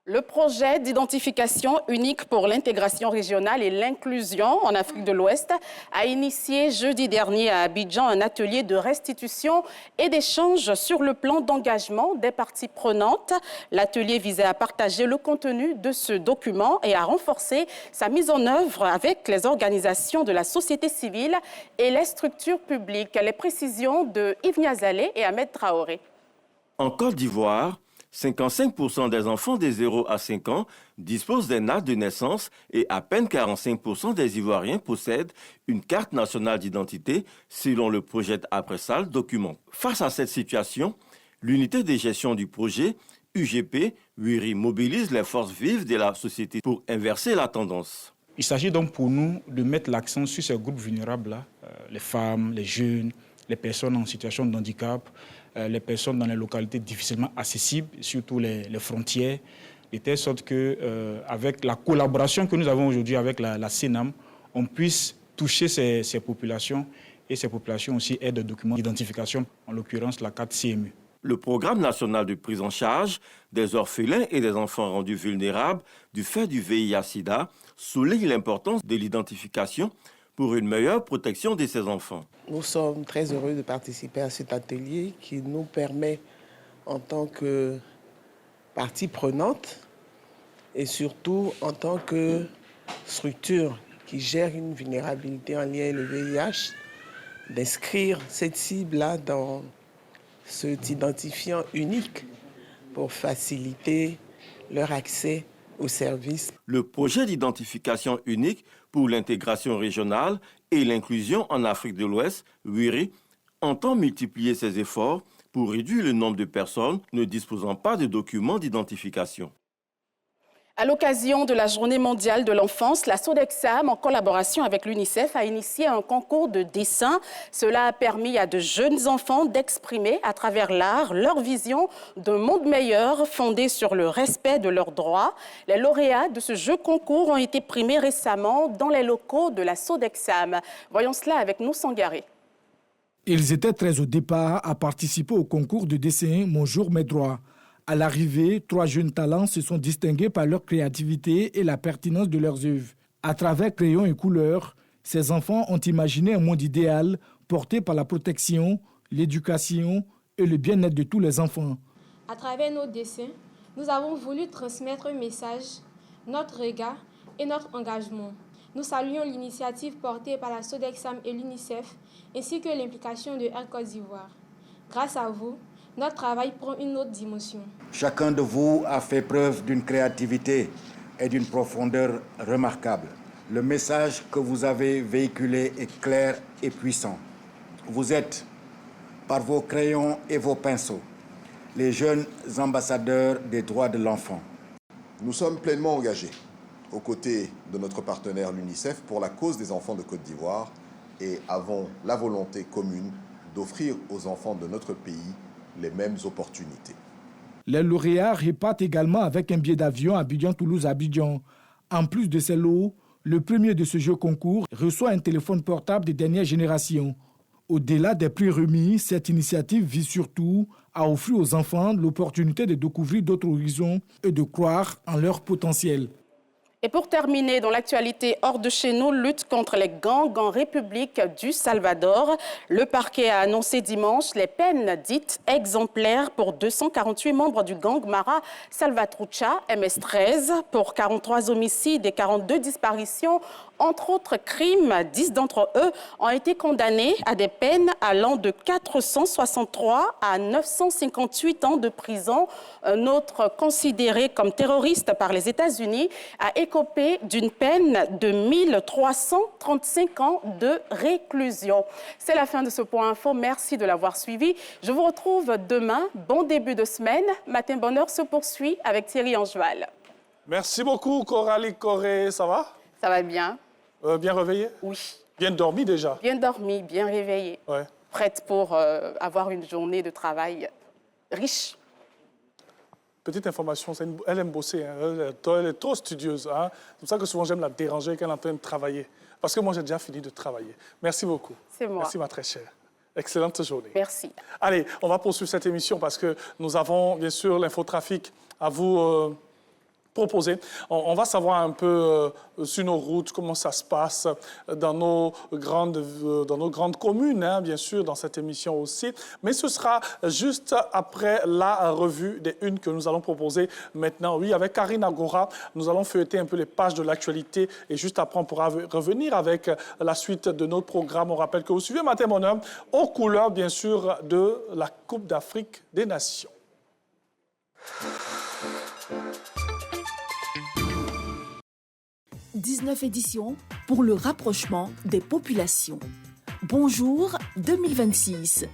Le projet d'identification unique pour l'intégration régionale et l'inclusion en Afrique de l'Ouest a initié jeudi dernier à Abidjan un atelier de restitution et d'échange sur le plan d'engagement des parties prenantes. L'atelier visait à partager le contenu de ce document et à renforcer sa mise en œuvre avec les organisations de la société civile et les structures publiques. Les précisions de Yves Niazalé et Ahmed Traoré.
En Côte d'Ivoire, 55% des enfants de 0 à 5 ans disposent d'un acte de naissance et à peine 45% des Ivoiriens possèdent une carte nationale d'identité selon le projet Apressal document. Face à cette situation, l'unité de gestion du projet, UGP, WIRI, mobilise les forces vives de la société pour inverser la tendance.
Il s'agit donc pour nous de mettre l'accent sur ces groupes vulnérables-là, les femmes, les jeunes, les personnes en situation de handicap, les personnes dans les localités difficilement accessibles, surtout les frontières, de telle sorte qu'avec la collaboration que nous avons aujourd'hui avec la CNAM, on puisse toucher ces populations et ces populations aussi aient des documents d'identification, en l'occurrence la carte CMU.
Le programme national de prise en charge des orphelins et des enfants rendus vulnérables du fait du VIH-Sida souligne l'importance de l'identification pour une meilleure protection de ces enfants.
Nous sommes très heureux de participer à cet atelier qui nous permet, en tant que partie prenante et surtout en tant que structure qui gère une vulnérabilité en lien avec le VIH, d'inscrire cette cible-là dans cet identifiant unique pour faciliter leur accès aux services.
Le projet d'identification unique pour l'intégration régionale et l'inclusion en Afrique de l'Ouest, WIRI, entend multiplier ses efforts pour réduire le nombre de personnes ne disposant pas de documents d'identification.
À l'occasion de la Journée mondiale de l'enfance, la Sodexam, en collaboration avec l'UNICEF, a initié un concours de dessin. Cela a permis à de jeunes enfants d'exprimer à travers l'art leur vision d'un monde meilleur fondé sur le respect de leurs droits. Les lauréats de ce jeu concours ont été primés récemment dans les locaux de la Sodexam. Voyons cela avec nous, Sangaré.
Ils étaient 13 au départ à participer au concours de dessin Mon jour, mes droits. À l'arrivée, 3 jeunes talents se sont distingués par leur créativité et la pertinence de leurs œuvres. À travers crayons et couleurs, ces enfants ont imaginé un monde idéal porté par la protection, l'éducation et le bien-être de tous les enfants.
À travers nos dessins, nous avons voulu transmettre un message, notre regard et notre engagement. Nous saluons l'initiative portée par la Sodexam et l'UNICEF, ainsi que l'implication de Air Côte d'Ivoire. Grâce à vous, notre travail prend une autre dimension.
Chacun de vous a fait preuve d'une créativité
est d'une profondeur remarquable. Le message que vous avez véhiculé est clair et puissant. Vous êtes, par vos crayons et vos pinceaux, les jeunes ambassadeurs des droits de l'enfant.
Nous sommes pleinement engagés aux côtés de notre partenaire l'UNICEF pour la cause des enfants de Côte d'Ivoire et avons la volonté commune d'offrir aux enfants de notre pays les mêmes opportunités.
Les lauréats repartent également avec un billet d'avion Abidjan-Toulouse-Abidjan. En plus de ces lots, le premier de ce jeu concours reçoit un téléphone portable de dernière génération. Au-delà des prix remis, cette initiative vise surtout à offrir aux enfants l'opportunité de découvrir d'autres horizons et de croire en leur potentiel.
Et pour terminer, dans l'actualité hors de chez nous, lutte contre les gangs en République du Salvador. Le parquet a annoncé dimanche les peines dites exemplaires pour 248 membres du gang Mara Salvatrucha, MS-13, pour 43 homicides et 42 disparitions. Entre autres crimes, 10 d'entre eux ont été condamnés à des peines allant de 463 à 958 ans de prison. Un autre, considéré comme terroriste par les États-Unis, a écopé d'une peine de 1335 ans de réclusion. C'est la fin de ce point info. Merci de l'avoir suivi. Je vous retrouve demain. Bon début de semaine. Matin Bonheur se poursuit avec Thierry Angeval.
Merci beaucoup, Coralie Corré. Ça va?
Ça va bien.
Bien réveillé?
Oui.
Bien dormi déjà?
Bien dormi, bien réveillé.
Ouais.
Prête pour avoir une journée de travail riche.
Petite information, elle aime bosser, hein. Elle est trop studieuse. Hein. C'est pour ça que souvent j'aime la déranger quand elle est en train de travailler. Parce que moi j'ai déjà fini de travailler. Merci beaucoup.
C'est moi.
Merci ma très chère. Excellente journée.
Merci.
Allez, on va poursuivre cette émission parce que nous avons bien sûr l'infotrafic à vous proposer. On va savoir un peu sur nos routes, comment ça se passe dans nos grandes communes, hein, bien sûr, dans cette émission aussi. Mais ce sera juste après la revue des unes que nous allons proposer maintenant. Oui, avec Karine Agora, nous allons feuilleter un peu les pages de l'actualité et juste après, on pourra revenir avec la suite de notre programme. On rappelle que vous suivez Matin Bonheur aux couleurs, bien sûr, de la Coupe d'Afrique des Nations.
19 éditions pour le rapprochement des populations. Bonjour 2026.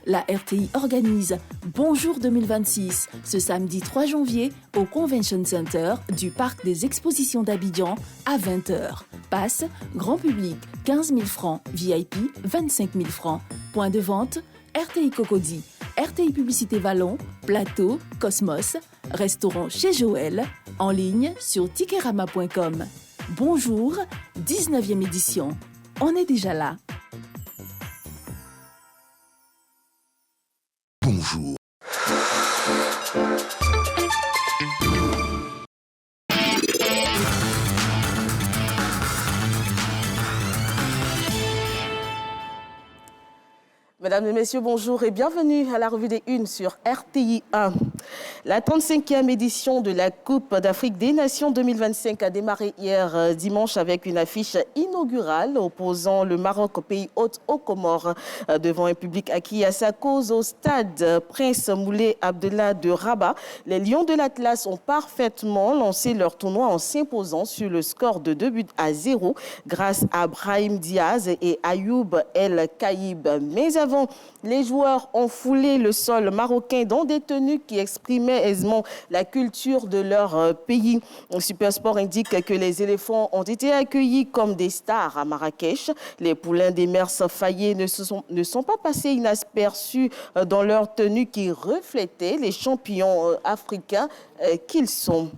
La RTI organise Bonjour 2026 ce samedi 3 janvier au Convention Center du Parc des Expositions d'Abidjan à 20h. Passe, grand public, 15 000 francs, VIP, 25 000 francs. Point de vente, RTI Cocody, RTI Publicité Vallon, Plateau, Cosmos, restaurant chez Joël, en ligne sur tikerama.com. Bonjour, 19e édition. On est déjà là.
Bonjour.
Mesdames et messieurs, bonjour et bienvenue à la revue des Unes sur RTI 1. La 35e édition de la Coupe d'Afrique des Nations 2025 a démarré hier dimanche avec une affiche inaugurale opposant le Maroc, pays hôte aux Comores, devant un public acquis à sa cause au stade Prince Moulay Abdallah de Rabat. Les Lions de l'Atlas ont parfaitement lancé leur tournoi en s'imposant sur le score de 2-0 grâce à Brahim Diaz et Ayoub El Kaïb. Mais avant, les joueurs ont foulé le sol marocain dans des tenues qui exprimaient aisément la culture de leur pays. Supersport indique que les éléphants ont été accueillis comme des stars à Marrakech. Les poulains des mers Fayet ne sont pas passés inaperçus dans leur tenue qui reflétait les champions africains qu'ils sont.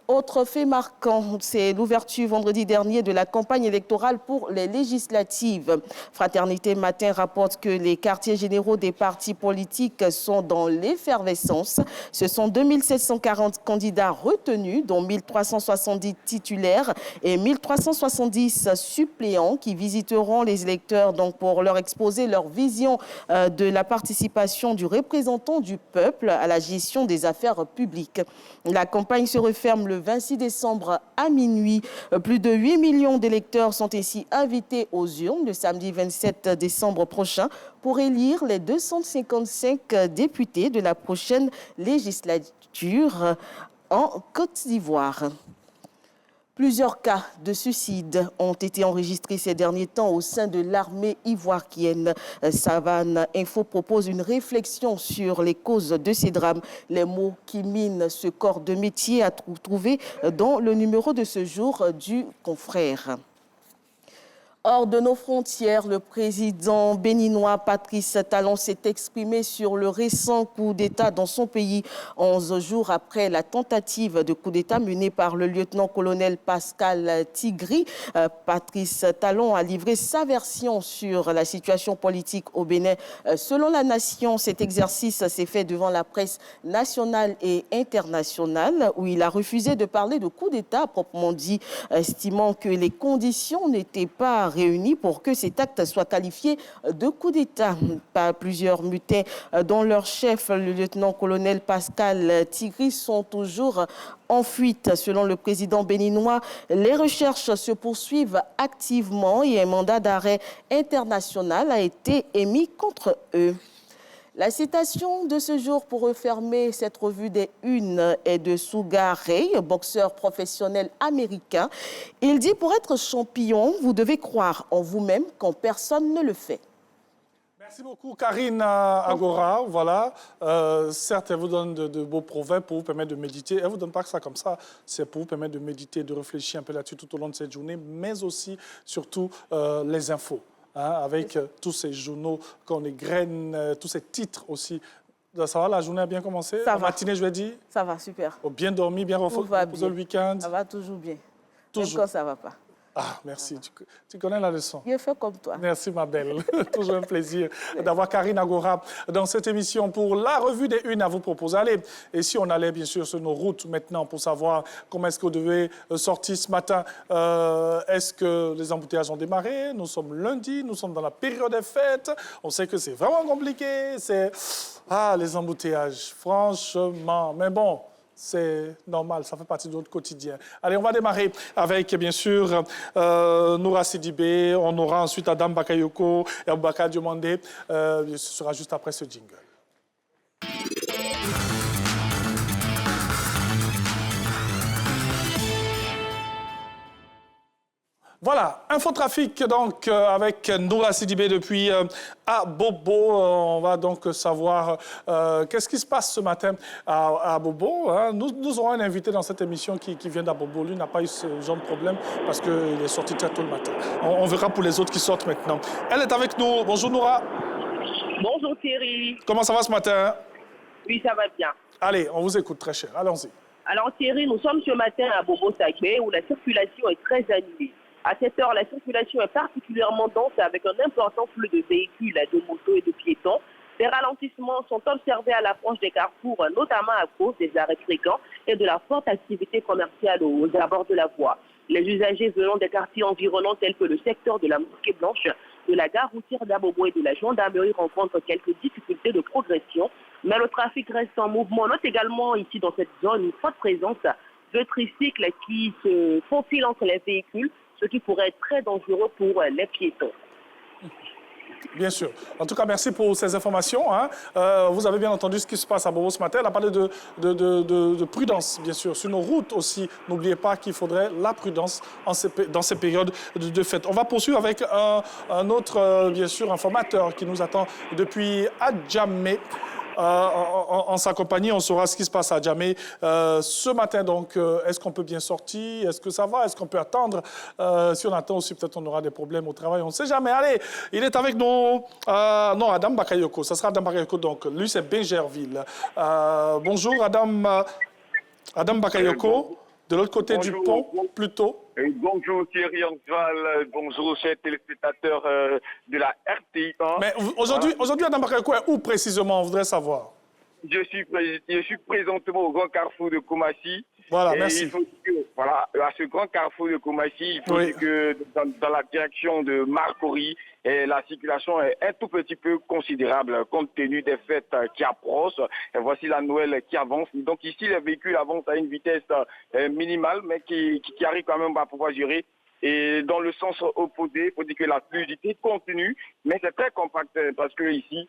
Autre fait marquant, c'est l'ouverture vendredi dernier de la campagne électorale pour les législatives. Fraternité Matin rapporte que les quartiers généraux des partis politiques sont dans l'effervescence. Ce sont 2740 candidats retenus, dont 1370 titulaires et 1370 suppléants qui visiteront les électeurs donc pour leur exposer leur vision de la participation du représentant du peuple à la gestion des affaires publiques. La campagne se referme le 26 décembre à minuit. Plus de 8 millions d'électeurs sont ainsi invités aux urnes le samedi 27 décembre prochain pour élire les 255 députés de la prochaine législature en Côte d'Ivoire. Plusieurs cas de suicide ont été enregistrés ces derniers temps au sein de l'armée ivoirienne. Savane Info propose une réflexion sur les causes de ces drames. Les mots qui minent ce corps de métier à trouver dans le numéro de ce jour du confrère. Hors de nos frontières, le président béninois Patrice Talon s'est exprimé sur le récent coup d'État dans son pays, 11 jours après la tentative de coup d'État menée par le lieutenant-colonel Pascal Tigri. Patrice Talon a livré sa version sur la situation politique au Bénin. Selon la nation, cet exercice s'est fait devant la presse nationale et internationale, où il a refusé de parler de coup d'État proprement dit, estimant que les conditions n'étaient pas réunis pour que cet acte soit qualifié de coup d'État. Plusieurs mutins dont leur chef, le lieutenant-colonel Pascal Tigri, sont toujours en fuite. Selon le président béninois, les recherches se poursuivent activement et un mandat d'arrêt international a été émis contre eux. La citation de ce jour pour refermer cette revue des unes est de Sugar Ray, boxeur professionnel américain. Il dit: pour être champion, vous devez croire en vous-même quand personne ne le fait.
Merci beaucoup, Karine Agora. Voilà. Certes, elle vous donne de beaux proverbes pour vous permettre de méditer. Elle ne vous donne pas que ça comme ça. C'est pour vous permettre de méditer, de réfléchir un peu là-dessus tout au long de cette journée, mais aussi, surtout, les infos. Avec tous ces journaux qu'on égrène, tous ces titres aussi. Ça va, la journée a bien commencé?
Ça
la
va.
matinée, je vais dire?
Ça va, super.
Bien dormi, bien reposé le week-end?
Ça va toujours bien.
Toujours.
Même quand ça ne va pas.
Ah, merci. Tu connais la leçon.
Je fais comme toi.
Merci, ma belle. Toujours un plaisir d'avoir Karine Agora dans cette émission pour la revue des unes à vous proposer. Allez, et si on allait bien sûr sur nos routes maintenant pour savoir comment est-ce que vous devez sortir ce matin. Est-ce que les embouteillages ont démarré? Nous sommes lundi, nous sommes dans la période des fêtes. On sait que c'est vraiment compliqué. Les embouteillages, franchement. Mais bon, c'est normal, ça fait partie de notre quotidien. Allez, on va démarrer avec, bien sûr, Noura Sidibé. On aura ensuite Adam Bakayoko et Aboubakar Diomandé. Ce sera juste après ce jingle. Voilà, Infotrafic donc avec Noura Sidibé depuis Abobo. On va donc savoir qu'est-ce qui se passe ce matin à Abobo. Hein. Nous aurons un invité dans cette émission qui vient d'Abobo. Lui n'a pas eu ce genre de problème parce qu'il est sorti très tôt le matin. On verra pour les autres qui sortent maintenant. Elle est avec nous. Bonjour Noura.
Bonjour Thierry.
Comment ça va ce matin?
Oui, ça va bien.
Allez, on vous écoute très cher. Allons-y.
Alors Thierry, nous sommes ce matin à Bobo-Sagbé où la circulation est très animée. À cette heure, la circulation est particulièrement dense avec un important flux de véhicules, de motos et de piétons. Des ralentissements sont observés à l'approche des carrefours, notamment à cause des arrêts fréquents et de la forte activité commerciale aux abords de la voie. Les usagers venant des quartiers environnants tels que le secteur de la Mosquée Blanche, de la gare routière d'Abobo et de la gendarmerie rencontrent quelques difficultés de progression, mais le trafic reste en mouvement. Note également ici dans cette zone une forte présence de tricycles qui se faufilent entre les véhicules, ce qui pourrait être très dangereux pour les piétons.
Bien sûr. En tout cas, merci pour ces informations. Hein. Vous avez bien entendu ce qui se passe à Bobo ce matin. Elle a parlé de prudence, bien sûr. Sur nos routes aussi, n'oubliez pas qu'il faudrait la prudence dans ces périodes de fête. On va poursuivre avec un autre, bien sûr, informateur qui nous attend depuis Adjamé. En sa compagnie, on saura ce qui se passe à Djamé ce matin. Donc, est-ce qu'on peut bien sortir? Est-ce que ça va? Est-ce qu'on peut attendre? Si on attend aussi, peut-être on aura des problèmes au travail. On ne sait jamais. Allez, il est avec nous. Non, Adam Bakayoko. Ça sera Adam Bakayoko. Donc, lui, c'est Bingerville. Bonjour, Adam Bakayoko. De l'autre côté du pont, plutôt.
Bonjour Thierry Antoine, bonjour chers téléspectateurs de la RTI.
Mais aujourd'hui, Adam Bakayoko est où précisément? On voudrait savoir.
Je suis présentement au grand carrefour de Koumassi.
Voilà,
et
merci.
Il faut dire que, voilà, à ce grand carrefour de Koumassi, il faut dire que dans la direction de Marcory, la circulation est un tout petit peu considérable compte tenu des fêtes qui approchent. Et voici la Noël qui avance. Donc ici, les véhicules avancent à une vitesse minimale, mais qui arrive quand même à pouvoir gérer. Et dans le sens opposé, il faut dire que la fluidité continue, mais c'est très compact parce que ici,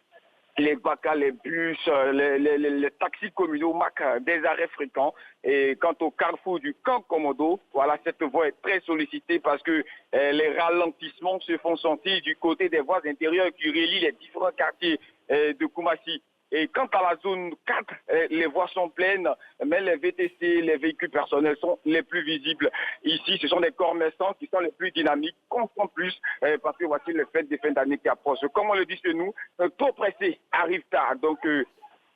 les BACA, les bus, les taxis communaux marquent des arrêts fréquents. Et quant au carrefour du Camp Komodo, voilà, cette voie est très sollicitée parce que les ralentissements se font sentir du côté des voies intérieures qui relient les différents quartiers de Koumassi. Et quant à la zone 4, les voies sont pleines, mais les VTC, les véhicules personnels sont les plus visibles. Ici, ce sont les commerçants qui sont les plus dynamiques, comprend plus, parce que voici le fait des fins d'année qui approchent. Comme on le dit chez nous, trop pressé arrive tard. Donc,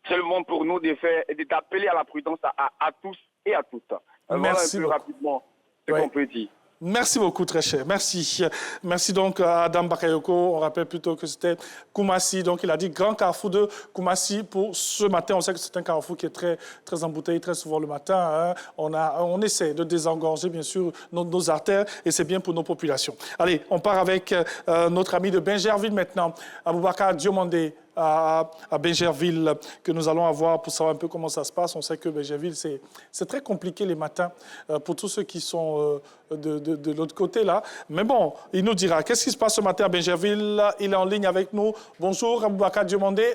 seulement pour nous d'appeler à la prudence à tous et à toutes.
Merci
voilà un peu rapidement ce qu'on peut dire.
Merci beaucoup, très cher. Merci. Merci donc à Adam Bakayoko. On rappelle plutôt que c'était Koumassi. Donc, il a dit grand carrefour de Koumassi pour ce matin. On sait que c'est un carrefour qui est très, très embouteillé, très souvent le matin. Hein. On essaie de désengorger, bien sûr, nos artères et c'est bien pour nos populations. Allez, on part avec notre ami de Bingerville maintenant, Aboubakar Diomandé. À Bingerville que nous allons avoir pour savoir un peu comment ça se passe. On sait que Bingerville, c'est très compliqué les matins pour tous ceux qui sont de l'autre côté là. Mais bon, il nous dira qu'est-ce qui se passe ce matin à Bingerville. Il est en ligne avec nous. Bonjour, Aboubakar Diomandé.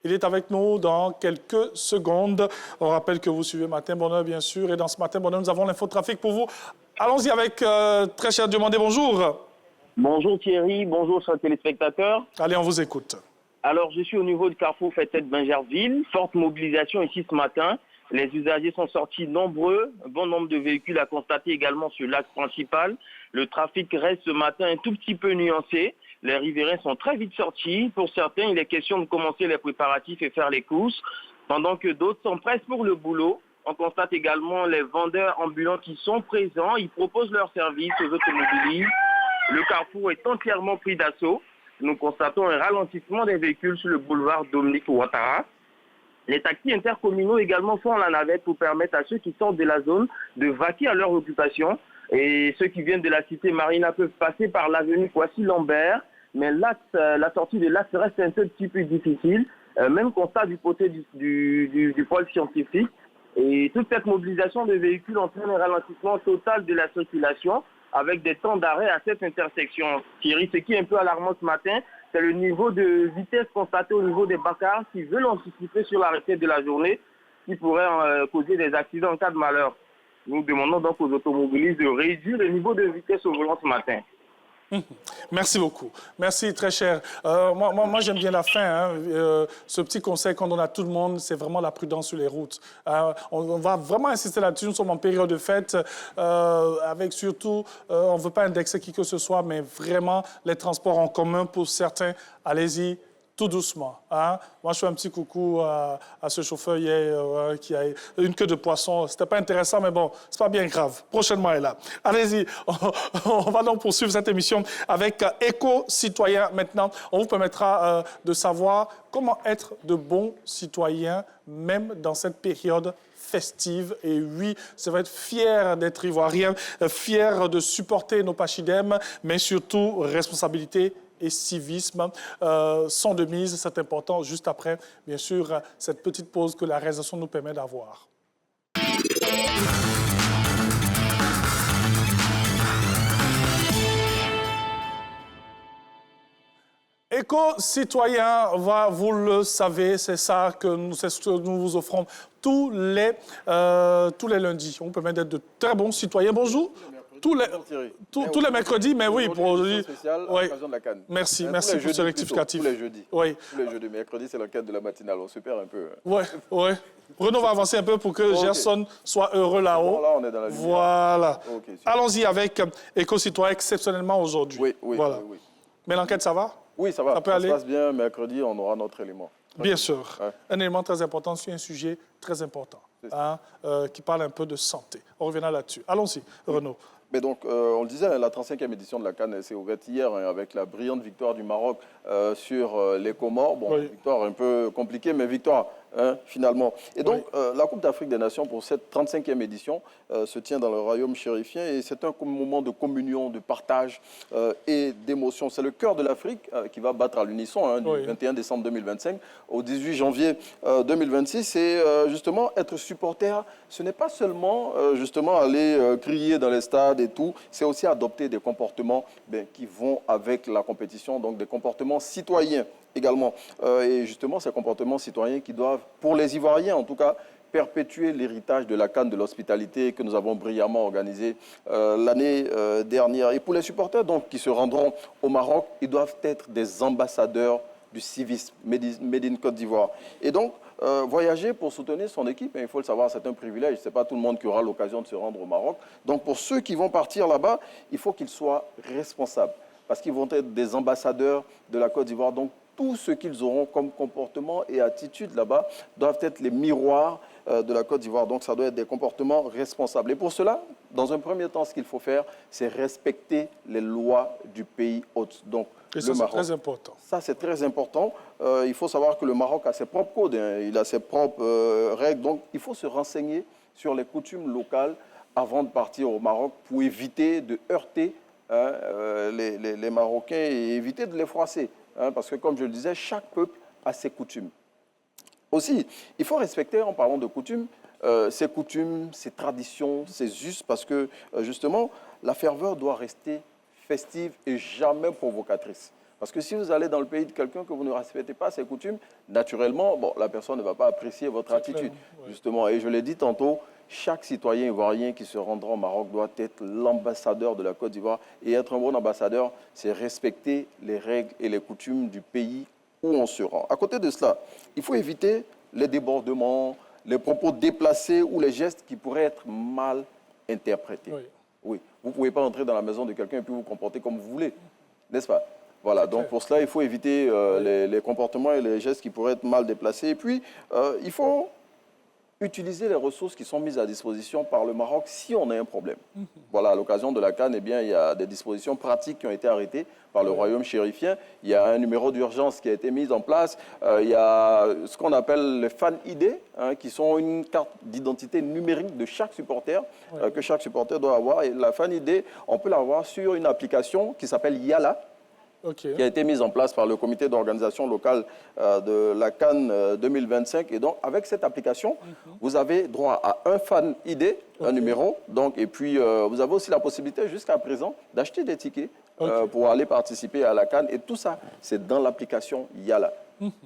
Il est avec nous dans quelques secondes. On rappelle que vous suivez Matin Bonheur, bien sûr. Et dans ce Matin Bonheur, nous avons l'infotrafic pour vous. Allons-y avec très cher Diomandé. Bonjour.
Bonjour Thierry, bonjour chers téléspectateurs.
Allez, on vous écoute.
Alors, je suis au niveau du carrefour Fête Bingerville. Forte mobilisation ici ce matin. Les usagers sont sortis nombreux. Un bon nombre de véhicules à constater également sur l'axe principal. Le trafic reste ce matin un tout petit peu nuancé. Les riverains sont très vite sortis. Pour certains, il est question de commencer les préparatifs et faire les courses, pendant que d'autres sont prêts pour le boulot. On constate également les vendeurs ambulants qui sont présents. Ils proposent leurs services aux automobilistes. Le carrefour est entièrement pris d'assaut. Nous constatons un ralentissement des véhicules sur le boulevard Dominique Ouattara. Les taxis intercommunaux également font la navette pour permettre à ceux qui sortent de la zone de vaquer à leur occupation. Et ceux qui viennent de la cité Marina peuvent passer par l'avenue Poissy-Lambert. Mais la sortie de l'axe reste un petit peu difficile. Même constat du côté du pôle scientifique. Et toute cette mobilisation de véhicules entraîne un ralentissement total de la circulation, avec des temps d'arrêt à cette intersection. Thierry, ce qui est un peu alarmant ce matin, c'est le niveau de vitesse constaté au niveau des bacards qui veulent anticiper sur l'arrêté de la journée, qui pourrait causer des accidents en cas de malheur. Nous demandons donc aux automobilistes de réduire le niveau de vitesse au volant ce matin.
Merci beaucoup. Merci, très cher. Moi j'aime bien la fin. Hein. Ce petit conseil qu'on donne à tout le monde, c'est vraiment la prudence sur les routes. On va vraiment insister là-dessus. Nous sommes en période de fête, avec surtout, on ne veut pas indexer qui que ce soit, mais vraiment les transports en commun pour certains, allez-y. Tout doucement. Hein? Moi, je fais un petit coucou à ce chauffeur hier qui a une queue de poisson. C'était pas intéressant, mais bon, c'est pas bien grave. Prochainement, elle est là. Allez-y, on va donc poursuivre cette émission avec Éco-Citoyen maintenant. On vous permettra de savoir comment être de bons citoyens, même dans cette période festive. Et oui, ça va être fier d'être ivoirien, fier de supporter nos pachidèmes, mais surtout responsabilité et civisme sont de mise, c'est important, juste après, bien sûr, cette petite pause que la réalisation nous permet d'avoir. Éco-Citoyen, vous le savez, c'est ça que c'est ce que nous vous offrons tous les lundis. On permet d'être de très bons citoyens. Bonjour. Tous les mercredis, mais oui, pour aujourd'hui. Oui. Merci pour ce rectificatif.
Tous les jeudis.
Oui.
Tous les jeudis. Mercredi, c'est l'enquête de la matinale. On se perd un peu.
Oui. Renaud va avancer un peu pour que Gerson soit heureux là-haut.
Bon, là, on est dans la lumière.
Voilà. Allons-y avec Éco-Citoyen exceptionnellement aujourd'hui.
Oui.
Mais l'enquête, ça va?
Oui, ça va.
Ça peut
aller?
aller?
Ça se passe bien. Mercredi, on aura notre élément.
Bien sûr. Ouais. Un élément très important sur un sujet très important, qui parle un peu de santé. On reviendra là-dessus. Allons-y, Renaud.
Mais donc, on le disait, la 35e édition de la CAN s'est ouverte hier avec la brillante victoire du Maroc sur les Comores. Bon, victoire un peu compliquée, mais victoire hein, finalement. Et donc, la Coupe d'Afrique des Nations, pour cette 35e édition, se tient dans le royaume chérifien et c'est un moment de communion, de partage et d'émotion. C'est le cœur de l'Afrique qui va battre à l'unisson du 21 décembre 2025 au 18 janvier 2026. Et justement, être supporter, ce n'est pas seulement justement aller crier dans les stades et tout, c'est aussi adopter des comportements qui vont avec la compétition, donc des comportements citoyens également. Et justement, ces comportements citoyens qui doivent, pour les Ivoiriens en tout cas, perpétuer l'héritage de la CAN de l'hospitalité que nous avons brillamment organisé l'année dernière. Et pour les supporters donc, qui se rendront au Maroc, ils doivent être des ambassadeurs du civisme Made in Côte d'Ivoire. Et donc, voyager pour soutenir son équipe, il faut le savoir, c'est un privilège. Ce n'est pas tout le monde qui aura l'occasion de se rendre au Maroc. Donc, pour ceux qui vont partir là-bas, il faut qu'ils soient responsables parce qu'ils vont être des ambassadeurs de la Côte d'Ivoire. Donc, tout ce qu'ils auront comme comportement et attitude là-bas doivent être les miroirs de la Côte d'Ivoire. Donc, ça doit être des comportements responsables. Et pour cela, dans un premier temps, ce qu'il faut faire, c'est respecter les lois du pays hôte. Donc,
et ça, c'est très important.
Ça, c'est très important. Il faut savoir que le Maroc a ses propres codes, hein. Il a ses propres règles. Donc, il faut se renseigner sur les coutumes locales avant de partir au Maroc pour éviter de heurter les Marocains et éviter de les froisser. Hein, parce que, comme je le disais, chaque peuple a ses coutumes. Aussi, il faut respecter, en parlant de coutumes, ses coutumes, ses traditions, ses us, parce que, justement, la ferveur doit rester festive et jamais provocatrice. Parce que si vous allez dans le pays de quelqu'un que vous ne respectez pas ses coutumes, naturellement, la personne ne va pas apprécier votre attitude, justement. Et je l'ai dit tantôt, chaque citoyen ivoirien qui se rendra au Maroc doit être l'ambassadeur de la Côte d'Ivoire. Et être un bon ambassadeur, c'est respecter les règles et les coutumes du pays où on se rend. À côté de cela, il faut éviter les débordements, les propos déplacés ou les gestes qui pourraient être mal interprétés. Oui. Vous ne pouvez pas entrer dans la maison de quelqu'un et puis vous comporter comme vous voulez, n'est-ce pas? Voilà, donc pour cela, il faut éviter les comportements et les gestes qui pourraient être mal déplacés. Et puis, il faut utiliser les ressources qui sont mises à disposition par le Maroc si on a un problème. Voilà, à l'occasion de la CAN, eh bien, il y a des dispositions pratiques qui ont été arrêtées par le royaume chérifien. Il y a un numéro d'urgence qui a été mis en place. Il y a ce qu'on appelle les fan ID, hein, qui sont une carte d'identité numérique de chaque supporter, que chaque supporter doit avoir. Et la fan ID, on peut l'avoir sur une application qui s'appelle Yala, qui a été mise en place par le comité d'organisation locale de la CAN 2025. Et donc, avec cette application, vous avez droit à un fan ID, un numéro. Donc, et puis, vous avez aussi la possibilité, jusqu'à présent, d'acheter des tickets pour aller participer à la CAN. Et tout ça, c'est dans l'application Yala.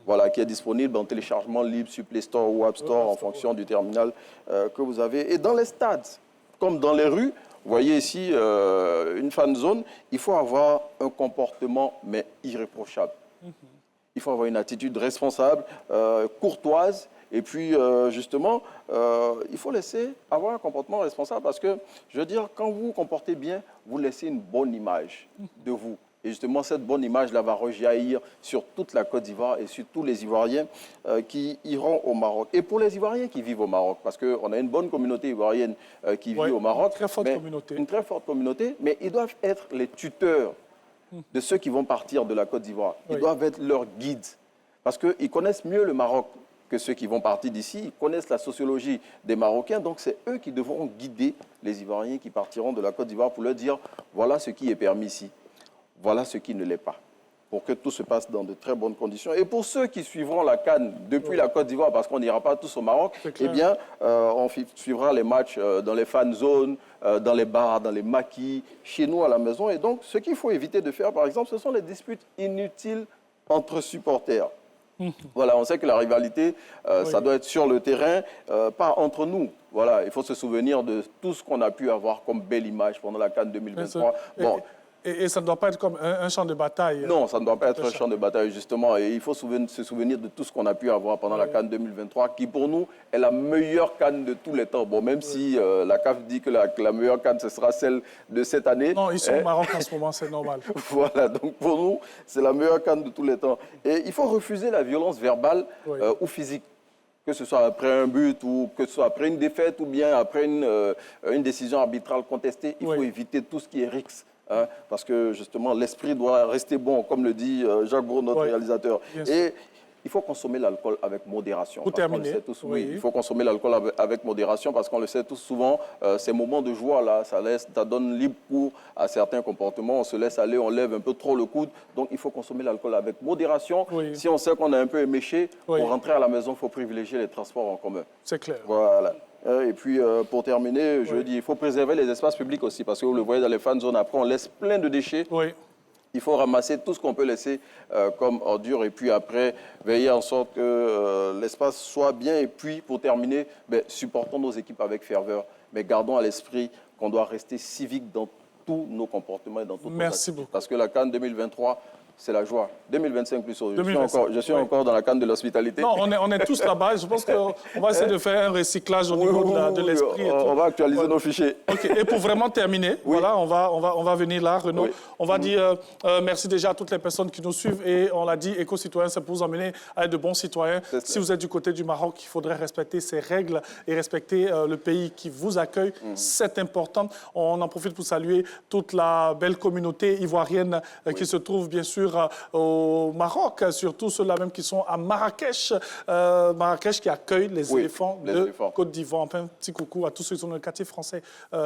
Voilà, qui est disponible en téléchargement libre sur Play Store ou App Store en fonction du terminal que vous avez. Et dans les stades, comme dans les rues, vous voyez ici une fan zone, il faut avoir un comportement mais irréprochable. Il faut avoir une attitude responsable, courtoise, et puis justement, il faut laisser avoir un comportement responsable parce que, je veux dire, quand vous vous comportez bien, vous laissez une bonne image de vous. Et justement, cette bonne image-là va rejaillir sur toute la Côte d'Ivoire et sur tous les Ivoiriens qui iront au Maroc. Et pour les Ivoiriens qui vivent au Maroc, parce qu'on a une bonne communauté ivoirienne qui vit au Maroc. Une très forte communauté, mais ils doivent être les tuteurs de ceux qui vont partir de la Côte d'Ivoire. Ils doivent être leurs guides, parce qu'ils connaissent mieux le Maroc que ceux qui vont partir d'ici. Ils connaissent la sociologie des Marocains, donc c'est eux qui devront guider les Ivoiriens qui partiront de la Côte d'Ivoire pour leur dire voilà ce qui est permis ici. Voilà ce qui ne l'est pas, pour que tout se passe dans de très bonnes conditions. Et pour ceux qui suivront la CAN depuis la Côte d'Ivoire, parce qu'on n'ira pas tous au Maroc, eh bien, on suivra les matchs dans les fan zones, dans les bars, dans les maquis, chez nous à la maison. Et donc, ce qu'il faut éviter de faire, par exemple, ce sont les disputes inutiles entre supporters. Voilà, on sait que la rivalité, ça doit être sur le terrain, pas entre nous. Voilà, il faut se souvenir de tout ce qu'on a pu avoir comme belle image pendant la CAN 2023. Bon.
Et ça ne doit pas être comme un champ de bataille.
Non, ça ne doit pas être un champ de bataille, justement. Et il faut se souvenir de tout ce qu'on a pu avoir pendant la CAN 2023, qui pour nous est la meilleure CAN de tous les temps. Bon, même si la CAF dit que la meilleure CAN, ce sera celle de cette année.
Non, ils sont au Maroc en ce moment, c'est normal.
Voilà, donc pour nous, c'est la meilleure CAN de tous les temps. Et il faut refuser la violence verbale ou physique. Que ce soit après un but ou que ce soit après une défaite ou bien après une décision arbitrale contestée, il faut éviter tout ce qui est risque. Hein, parce que justement, l'esprit doit rester bon, comme le dit Jacques Brault, notre réalisateur. Et il faut consommer l'alcool avec modération.
Pour terminer,
oui, il faut consommer l'alcool avec modération parce qu'on le sait tous souvent, ces moments de joie-là, ça donne libre cours à certains comportements. On se laisse aller, on lève un peu trop le coude. Donc, il faut consommer l'alcool avec modération. Oui. Si on sait qu'on est un peu éméché, pour rentrer à la maison, il faut privilégier les transports en commun.
C'est clair.
Voilà. Et puis, pour terminer, je dis, il faut préserver les espaces publics aussi parce que vous le voyez dans les fan zones, après, on laisse plein de déchets.
Oui.
Il faut ramasser tout ce qu'on peut laisser comme ordure et puis après, veiller en sorte que l'espace soit bien. Et puis, pour terminer, supportons nos équipes avec ferveur, mais gardons à l'esprit qu'on doit rester civique dans tous nos comportements et dans toutes nos activités. Parce que la CAN 2023, c'est la joie. 2025 plus haut. Je suis encore dans la canne de l'hospitalité.
Non, on est tous là-bas. Je pense qu'on va essayer de faire un recyclage au niveau de l'esprit.
On va actualiser nos fichiers.
OK. Et pour vraiment terminer, voilà, on va venir là, Renaud. Oui. On va dire merci déjà à toutes les personnes qui nous suivent. Et on l'a dit, éco-citoyens, c'est pour vous emmener à être de bons citoyens. Si vous êtes du côté du Maroc, il faudrait respecter ces règles et respecter le pays qui vous accueille. C'est important. On en profite pour saluer toute la belle communauté ivoirienne qui se trouve, bien sûr, au Maroc, surtout ceux-là même qui sont à Marrakech. Marrakech qui accueille les éléphants de Côte d'Ivoire. Enfin, un petit coucou à tous ceux qui sont dans le quartier français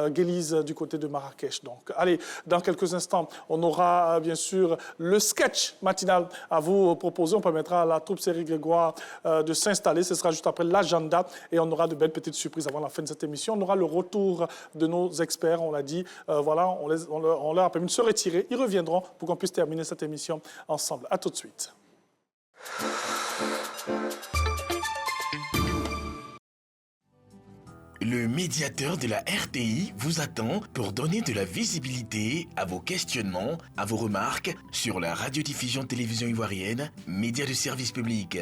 Guélise du côté de Marrakech. Donc, allez, dans quelques instants, on aura bien sûr le sketch matinal à vous proposer. On permettra à la troupe série Grégoire de s'installer. Ce sera juste après l'agenda et on aura de belles petites surprises avant la fin de cette émission. On aura le retour de nos experts, on l'a dit. Voilà, on leur a permis de se retirer. Ils reviendront pour qu'on puisse terminer cette émission ensemble. À tout de suite.
Le médiateur de la RTI vous attend pour donner de la visibilité à vos questionnements, à vos remarques sur la radiodiffusion télévision ivoirienne, média de service public.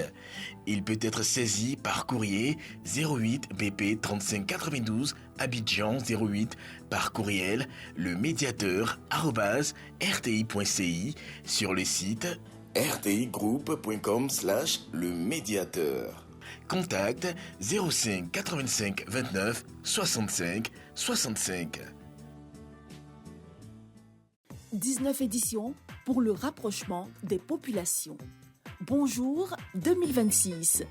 Il peut être saisi par courrier 08 BP 35 92 Abidjan 08 par courriel le médiateur@rti.ci sur le site rtigroup.com/le-médiateur. Contact 05 85 29 65 65.
19 éditions pour le rapprochement des populations. Bonjour 2026.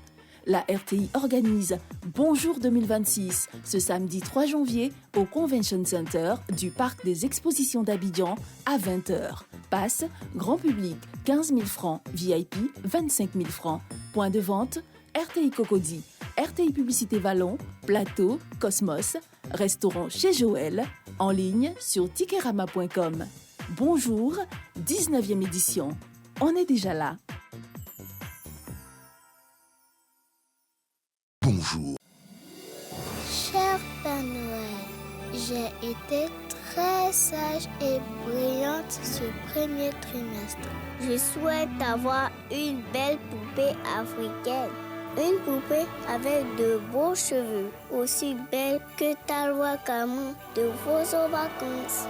La RTI organise Bonjour 2026 ce samedi 3 janvier au Convention Center du Parc des Expositions d'Abidjan à 20h. Passe, grand public 15 000 francs, VIP 25 000 francs. Point de vente, RTI Cocody, RTI Publicité Vallon, Plateau, Cosmos, restaurant chez Joël, en ligne sur tikerama.com. Bonjour, 19e édition. On est déjà là.
Bonjour.
Cher Père Noël, j'ai été très sage et brillante ce premier trimestre. Je souhaite avoir une belle poupée africaine. Une poupée avec de beaux cheveux, aussi belle que Talwa Kamon de vos vacances.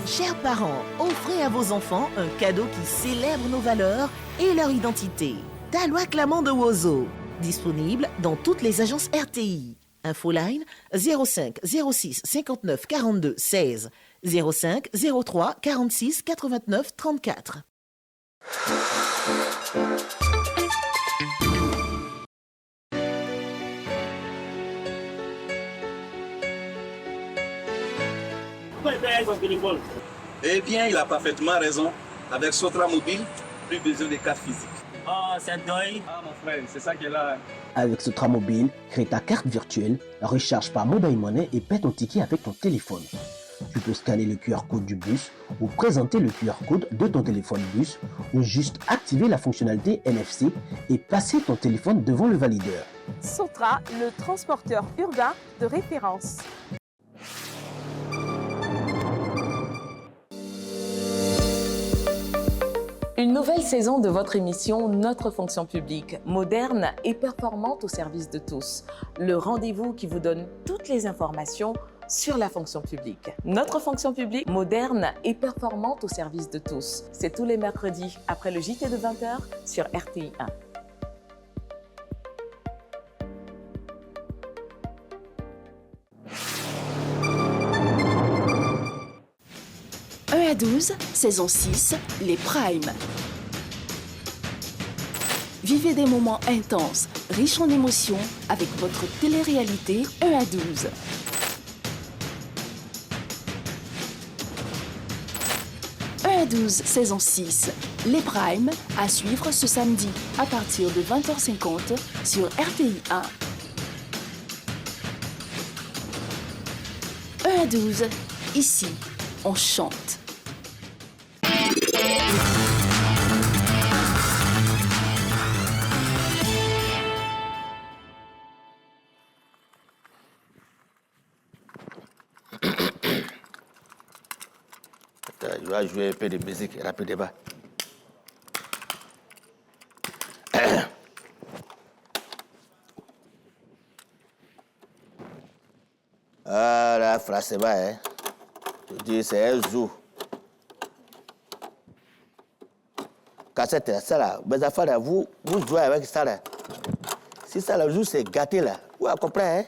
Chers parents, offrez à vos enfants un cadeau qui célèbre nos valeurs et leur identité. Talwa Clamant de Wozo, disponible dans toutes les agences RTI. Infoline 05 06 59 42 16 05 03 46 89 34.
Eh bien, il a parfaitement raison. Avec Sotra Mobile, plus besoin de cartes physiques.
Oh, c'est Doi.
Ah, mon frère, c'est ça qui est là.
Avec Sotra Mobile, crée ta carte virtuelle, recharge par mobile money et paie ton ticket avec ton téléphone. Tu peux scanner le QR code du bus ou présenter le QR code de ton téléphone bus ou juste activer la fonctionnalité NFC et passer ton téléphone devant le valideur.
Sotra, le transporteur urbain de référence. Une nouvelle saison de votre émission Notre fonction publique, moderne et performante au service de tous. Le rendez-vous qui vous donne toutes les informations sur la fonction publique. Notre fonction publique, moderne et performante au service de tous. C'est tous les mercredis après le JT de 20h sur RTI 1.
1 à 12, saison 6, les primes. Vivez des moments intenses, riches en émotions, avec votre télé-réalité 1 à 12. « 1 à 12, saison 6, les primes, à suivre ce samedi à partir de 20h50 sur RTI 1. 1 à 12, ici, on chante.
Je vais jouer un peu de musique rapidement. Ah là, franchement, hein. Je dis, c'est un zoo. Cassette, ça là, mes enfants là, vous jouez avec ça là. Si ça le joue, c'est gâté là. Vous comprenez, hein?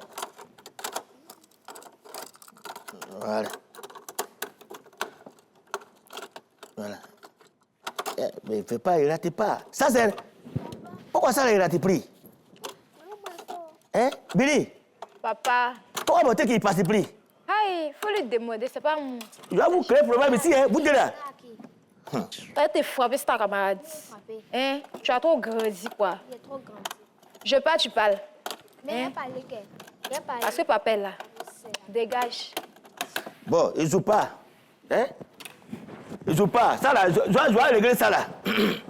Voilà. Voilà. Mais il ne fait pas, il ne rate pas. Ça, c'est... Pourquoi ça, il ne rate plus? Hein? Billy?
Papa.
Pourquoi votre qu'il ne passe plus?
Il faut le demander, c'est pas moi.
Je vais vous créer un problème ici, hein? Vous êtes là.
Tu t'es frappé, c'est ta camarade. Hein? Tu as trop grandi, quoi.
Il est trop grandi.
Je parle, tu parles.
Mais il a parlé, il a parlé.
Parce que papa est là. Dégage.
Bon, il ne joue pas. Hein? Il ne joue pas. Ça là, je vais régler ça là. Il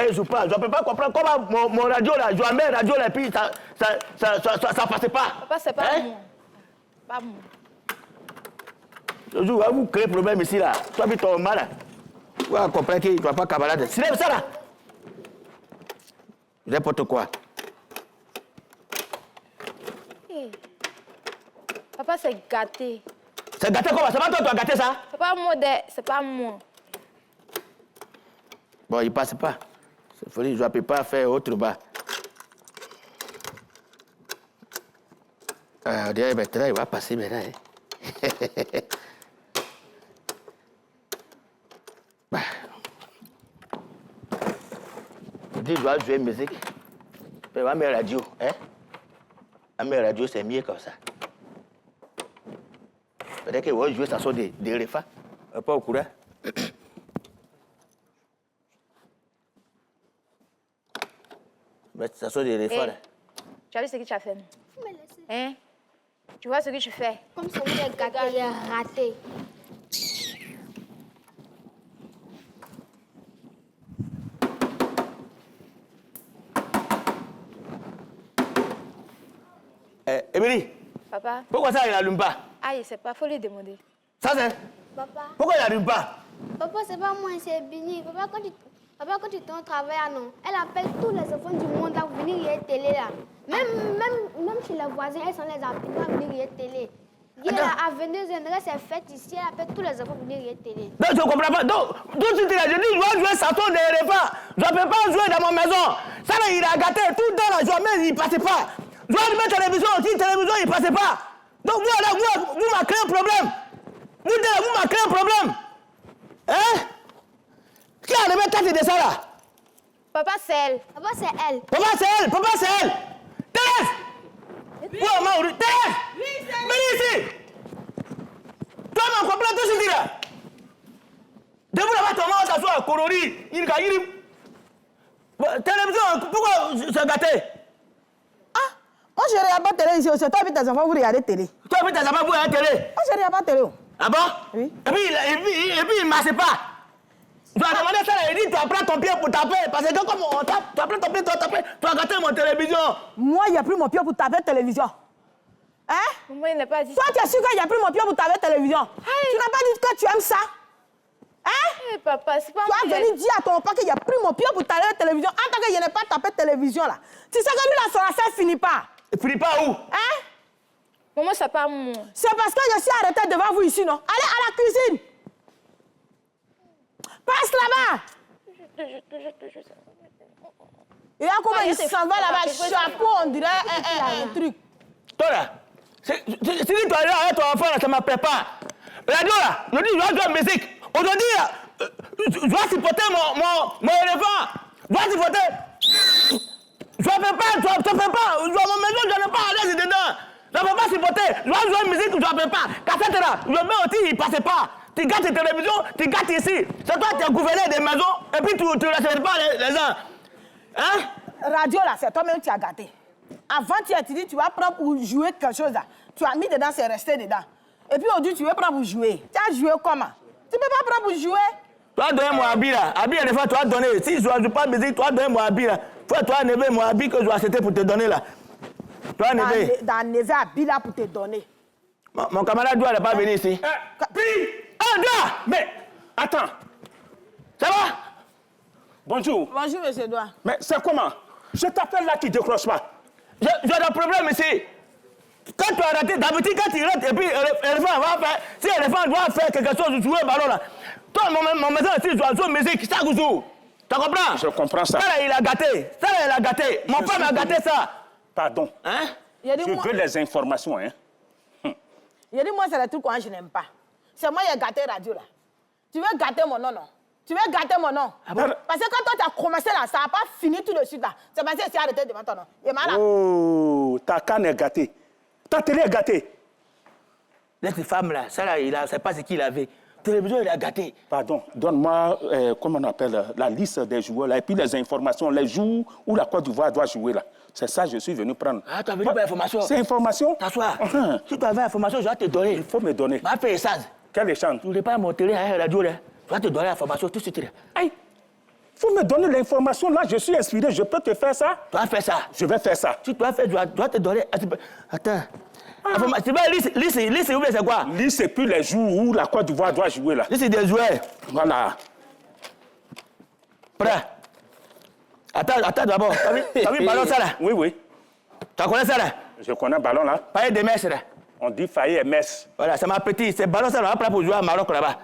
ne joue pas. Je ne peux pas comprendre comment mon radio là, je mets radio là, et puis ça passe pas.
Papa, c'est pas moi. Pas moi.
Je vais vous créer problème ici là. Tu as vu ton mal là. Vous allez comprendre qu'il ne doit pas camarade. C'est ça là. N'importe quoi.
Hey. Papa, c'est gâté.
C'est gâté comment? C'est pas toi qui as gâté ça?
C'est pas moi, c'est pas moi.
Bon, il passe pas. Je ne peux pas faire autre bas. Ah, maintenant, il va passer maintenant. Hein. Bah. Je dis, je dois jouer musique. Je vais mettre radio. Hein? La radio, c'est mieux comme ça. Peut-être qu'il va jouer ça sur des refas. Pas au courant. Mais ça sont des refas là.
Tu as vu ce que tu as fait? Hein? Tu vois ce que tu fais?
Comme celui qui est gâté, il est raté.
Émilie.
Papa.
Pourquoi ça, il n'allume pas?
Il sait pas, faut lui demander.
Ça, c'est?
Papa.
Pourquoi il n'allume pas?
Papa, c'est pas moi, c'est Bini. Papa, quand tu es au travail, non, elle appelle tous les enfants du monde là pour venir regarder télé là. Même chez les voisins, elles sont les appels pour venir regarder télé. Hier, à 22h, c'est fête ici, elle appelle tous les enfants pour venir regarder télé.
Donc, je ne comprends pas. Donc, tout de suite, je dis, je dois jouer ça tourne des repas. Je ne peux pas jouer dans ma maison. Ça, là, il a gâté tout dans la journée, il ne passait pas. Je dois allumer la télévision aussi, la télévision, il ne passait pas. Donc, vous m'avez créé un problème. Vous m'avez créé un problème. Hein? Qui a allumé ta de ça là?
Papa, c'est elle.
Papa, c'est elle.
Papa, c'est elle. Papa, c'est elle. Thérèse! Où Mauri? Thérèse! Venez ici! Toi, mon complet, tout ce qui est là. Debout là-bas, ton maman s'assoit à Korori. Télévision, pourquoi c'est gâté?
Moi, je ne regarde pas télé ici. C'est toi et tes enfants, vous regardez télé.
Toi et tes enfants, vous regardez télé?
Moi, je ne regarde pas télé.
Ah bon? Oui. Et puis il ne marche pas. Tu as demandé ça, il dit tu apprends ton pied pour taper. Parce que comme on tape, tu apprends ton pied, tu as tapé, tu as gâté mon télévision.
Moi, il n'y a plus mon pied pour taper télévision. Hein?
Moi, il n'a pas dit
ça. Toi, tu es sûr qu'il n'y a plus mon pied pour taper télévision? Tu n'as pas dit que tu aimes ça? Hein?
Papa, c'est pas moi.
Tu as venu dire à ton papa qu'il n'y a plus mon pied pour taper télévision. En tant que je n'ai pas tapé télévision là. Tu sais que lui, là, son affaire finit pas.
Il finit pas où?
Hein?
Maman, c'est pas moi.
C'est parce que je suis arrêtée devant vous ici, non? Allez à la cuisine. Passe là-bas. Et là, comment il s'en va là-bas, chapeau, on dirait un truc.
Toi là, si tu es là avec ton enfant, là, ça ne m'appelle pas. Radio là, je dis, je dois jouer musique. Aujourd'hui, je dois supporter mon éléphant. Je dois supporter. Je ne peux pas, je ne peux pas. Mon maison, je n'ai pas à l'aise dedans. Je ne peux pas supporter. Je dois jouer musique, je ne peux pas. Cassette là, je mets aussi, il ne passait pas. Tu gâtes tes télévisions, tu gâtes ici. C'est toi qui as gouverné des maisons et puis tu ne respectes pas les gens. Hein?
Radio là, c'est toi-même qui as gâté. Avant, tu as dit tu vas prendre pour jouer quelque chose là. Tu as mis dedans, c'est resté dedans. Et puis aujourd'hui, tu veux prendre pour jouer. Tu as joué comment? Tu ne peux pas prendre pour jouer.
Tu as donné mon habit là. Habit, des fois, tu as donné. Si je ne joue pas de musique, tu as donné mon habit là. Faut toi enlever mon habit que je dois accepter pour te donner là. Tu as enlevé.
Dans enlever habit là pour te donner.
Mon camarade doit ne pas venir ici.
Mais, attends.
Ça va?
Bonjour.
Bonjour, monsieur Edouard.
Mais c'est comment? Je t'appelle là, tu ne décroches pas.
J'ai un problème ici. Quand tu as raté, d'habitude, quand tu rates, et puis l'éléphant va faire. Si l'éléphant doit faire quelque chose, jouer un ballon là. Toi, mon maison ici, je dois jouer musique chaque jour. Tu comprends?
Je comprends ça.
Ça là, il a gâté. Ça là, il a gâté. Mon père m'a gâté ça.
Pardon.
Hein?
Je veux les informations, hein.
Il a dit, moi, c'est le truc que je n'aime pas. C'est moi qui ai gâté radio là. Tu veux gâter mon nom, non? Tu veux gâter mon nom? Ah bon? Parce que quand toi, tu as commencé là, ça n'a pas fini tout de suite là. C'est parce que c'est arrêté devant ton nom. Et malade.
Oh, ta canne est gâtée. Ta télé est gâtée.
Cette femme là, ça là, il ne sait pas ce qu'il avait. Télévision, il a gâté.
Pardon, donne-moi, comment on appelle, la liste des joueurs là, et puis les informations, les jours où la Côte d'Ivoire doit jouer là. C'est ça que je suis venu prendre.
Ah, tu as venu pour l'information? C'est
information?
T'assois. Si tu avais l'information, je vais te donner.
Il faut me donner.
Va faire ça.
Quel échange?
Tu ne voulais pas mon télé à la radio là. Je vais te donner l'information tout de suite.
Aïe! Il faut me donner l'information là, je suis inspiré, je peux te faire ça?
Tu vas faire ça.
Je vais faire ça.
Si tu vas faire, je dois te donner. Attends. Tu vas liste, ou bien c'est quoi?
Liste, c'est plus les jours où la Côte d'Ivoire doit jouer là.
Liste des joueurs.
Voilà.
Prêt? Attends d'abord. T'as vu le ballon ça là?
Oui, oui.
Tu connais ça là?
Je connais le ballon là.
Faye de Metz là.
On dit Faye et Metz.
Voilà, c'est ma petite. C'est le ballon ça là, on va prendre pour jouer à Maroc là-bas.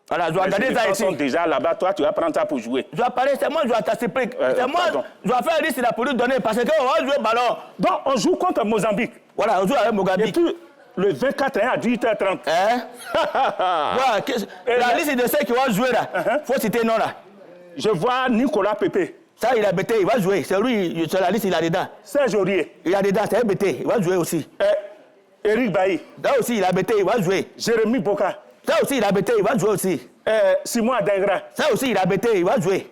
Voilà, je dois regarder ça ici.
Ils sont déjà là-bas, toi tu vas prendre ça pour jouer.
Je dois parler, c'est moi, je dois t'expliquer. C'est moi, je dois faire une liste là pour lui donner parce qu'on va jouer au ballon.
Donc on joue contre Mozambique.
Voilà, on joue avec Mozambique.
Et puis le 24 à 18h30.
Hein? Voilà, la liste de ceux qui vont jouer là, faut citer non là.
Je vois Nicolas Pépé.
Ça, il a bêté, il va jouer. C'est lui, sur la liste, il a dedans.
Serge Aurier.
Il a dedans, c'est un bêté, il va jouer aussi.
Eric Bailly.
Là aussi, il a bêté, il va jouer.
Jérémy Boka.
Ça aussi, il a bêté, il va jouer aussi.
Simon Adengra.
Ça aussi, il a bêté, il va jouer.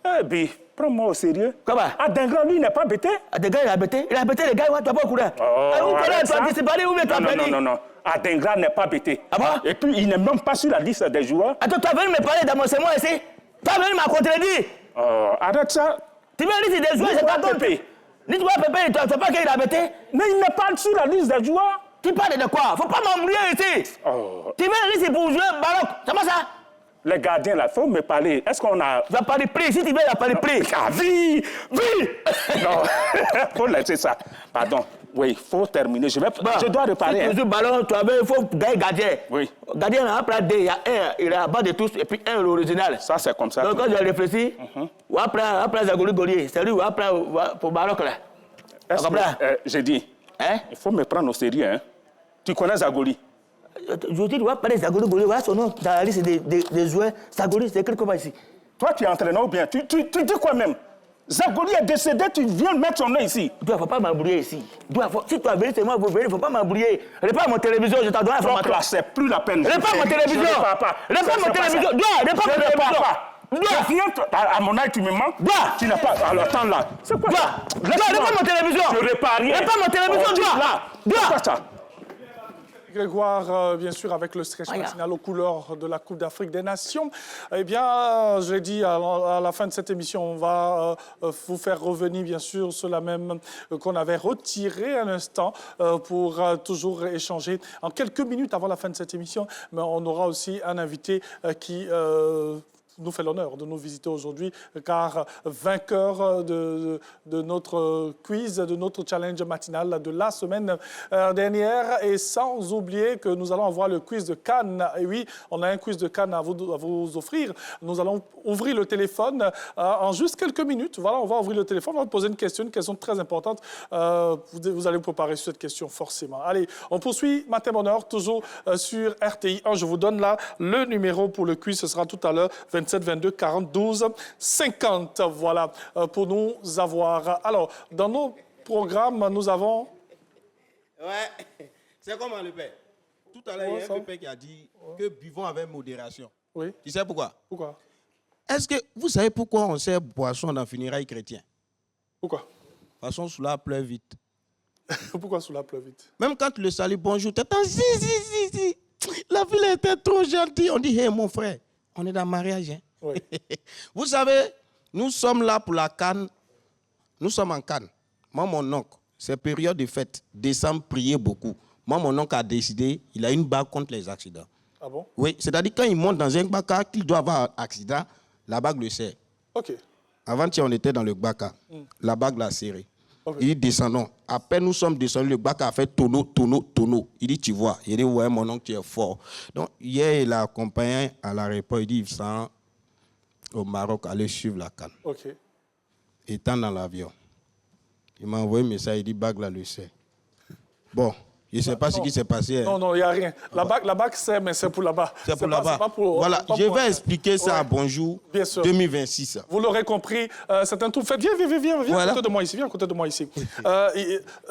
Eh bien, prends-moi au sérieux.
Comment?
Adengra, lui, il n'est pas bêté.
Adengra, il a bêté. Il a bêté, les gars, il va pas au courant.
Oh,
tu as disparu ou bien tu as perdu?
Non. Adengra n'est pas bêté.
Ah bon?
Et puis, il n'est même pas sur la liste des joueurs.
Attends, tu as venu me parler dans mon sémoin ici? Tu as venu me contredire?
Arrête ça.
Tu veux la liste des joueurs, c'est pas ton Pépé. Nicolas Pépé, tu ne sais pas qu'il a bêté?
Mais il n'est pas sur la liste des joueurs.
Tu parles de quoi? Faut pas m'embrouiller ici. Tu veux la liste pour jouer au Maroc? C'est pas ça?
Les gardiens, là, il faut me parler. Est-ce qu'on a...
Tu vas parler prix. Si tu veux, il va parler prix.
Ah, vie. Non, il faut laisser ça. Pardon. Oui, il faut terminer. Je dois reparler.
Si tu joues ballon, il faut gagner gardien.
Oui.
Gardien, on a deux. Il y a un, il est à bas de tous, et puis un, l'original.
Ça, c'est comme ça.
Donc, quand j'ai réfléchi, on va prendre Zagoli Golier. C'est lui, on va prendre pour Maroc, là.
J'ai dit, il faut me prendre au sérieux. Hein. Tu connais Zagoli?
Je dis, on va parler Zagoli Golier. Voilà son nom dans la liste des joueurs. Zagoli, c'est écrit comment ici?
Toi, tu es entraîneur ou bien? Tu dis quoi même? Zagoli est décédé, tu viens mettre son nom ici.
Il ne faut pas m'embrouiller ici. Si tu as venu, c'est moi, vous venez, il ne faut pas m'embrouiller. Réponds à mon télévision, je t'en donne l'information.
Donc là, c'est plus la peine.
Réponds à mon télévision.
Je ne parle pas.
Réponds à mon télévision. Réponds à mon télévision.
À mon âge, tu me manques. Tu n'as pas. Alors, attends là. C'est quoi ça?
Réponds à mon télévision.
Je répare rien.
Réponds à mon télévision,
C'est quoi ça?
Grégoire, bien sûr, avec le stretch national aux couleurs de la Coupe d'Afrique des Nations. Eh bien, je l'ai dit, à la fin de cette émission, on va vous faire revenir, bien sûr, sur la même qu'on avait retiré à l'instant pour toujours échanger en quelques minutes avant la fin de cette émission. Mais on aura aussi un invité qui nous fait l'honneur de nous visiter aujourd'hui, car vainqueur de notre quiz, de notre challenge matinal de la semaine dernière. Et sans oublier que nous allons avoir le quiz de Cannes. Et oui, on a un quiz de Cannes à vous offrir. Nous allons ouvrir le téléphone en juste quelques minutes. Voilà, on va ouvrir le téléphone, on va vous poser une question très importante. Vous allez vous préparer sur cette question forcément. Allez, on poursuit Matin Bonheur, toujours sur RTI 1. Je vous donne là le numéro pour le quiz. Ce sera tout à l'heure 27 22 40 12 50. Voilà, pour nous avoir. Alors, dans nos programmes, nous avons...
Ouais, c'est comment le père. Tout à l'heure, il y a un père qui a dit que buvons avec modération.
Oui.
Tu sais pourquoi?
Pourquoi?
Est-ce que vous savez pourquoi on sert boisson dans funérailles chrétiens?
Pourquoi?
De toute façon, Soula pleure vite.
Pourquoi Soula pleure vite?
Même quand tu le salues, bonjour, tu attends, si. La fille était trop gentille. On dit, hé, mon frère, on est dans le mariage. Hein?
Oui.
Vous savez, nous sommes là pour la Cannes. Nous sommes en Cannes. Moi, mon oncle, c'est période de fête. Décembre, prier beaucoup. Moi, mon oncle a décidé, il a une bague contre les accidents.
Ah bon?
Oui, c'est-à-dire quand il monte dans un Gbaka, qu'il doit avoir un accident, la bague le serre.
OK.
Avant-hier, on était dans le Gbaka. La bague l'a serré. Okay. Il dit, descendons. À peine nous sommes descendus, le Gbaka a fait tonneau. Il dit, tu vois. Il dit, ouais, mon oncle, tu es fort. Donc, hier, il a accompagné à l'aéroport. Il dit, il s'en au Maroc, aller suivre la Cannes.
OK.
Étant dans l'avion, il m'a envoyé un message, il dit, bague là, le sait. Bon. Je ne sais pas ce qui s'est passé.
Non, il n'y a rien. La bague, c'est, mais c'est pour là-bas.
C'est pour là-bas. Voilà, je vais expliquer ça à Bonjour 2026.
Vous l'aurez compris, c'est un tout fait. Viens voilà. À côté de moi ici. Viens à côté de moi ici.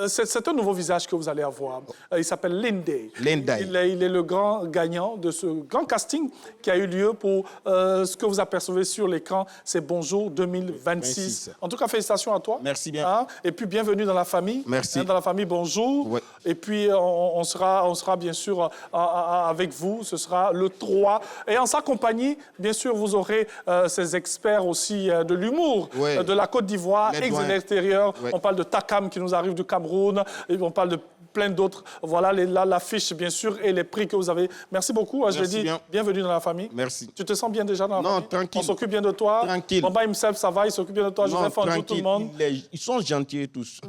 C'est un nouveau visage que vous allez avoir. Il s'appelle Linday. Il est le grand gagnant de ce grand casting qui a eu lieu pour ce que vous apercevez sur l'écran. C'est Bonjour 2026. En tout cas, félicitations à toi.
Merci bien.
Et puis, bienvenue dans la famille.
Merci.
Dans la famille Bonjour.
Ouais.
Et puis, on sera bien sûr avec vous. Ce sera le 3. Et en sa compagnie, bien sûr, vous aurez ces experts aussi de l'humour de la Côte d'Ivoire, ex de l'extérieur. On parle de Takam qui nous arrive du Cameroun. Et on parle de plein d'autres. Voilà l'affiche, bien sûr, et les prix que vous avez. Merci beaucoup. Je l'ai dit, bienvenue dans la famille.
Merci.
Tu te sens bien déjà dans la famille?
Non, tranquille.
On s'occupe bien de toi?
Tranquille.
Bamba himself, ça va? Il s'occupe bien de toi?
Non,
Joseph Andrew, tout le monde?
Ils sont gentils tous.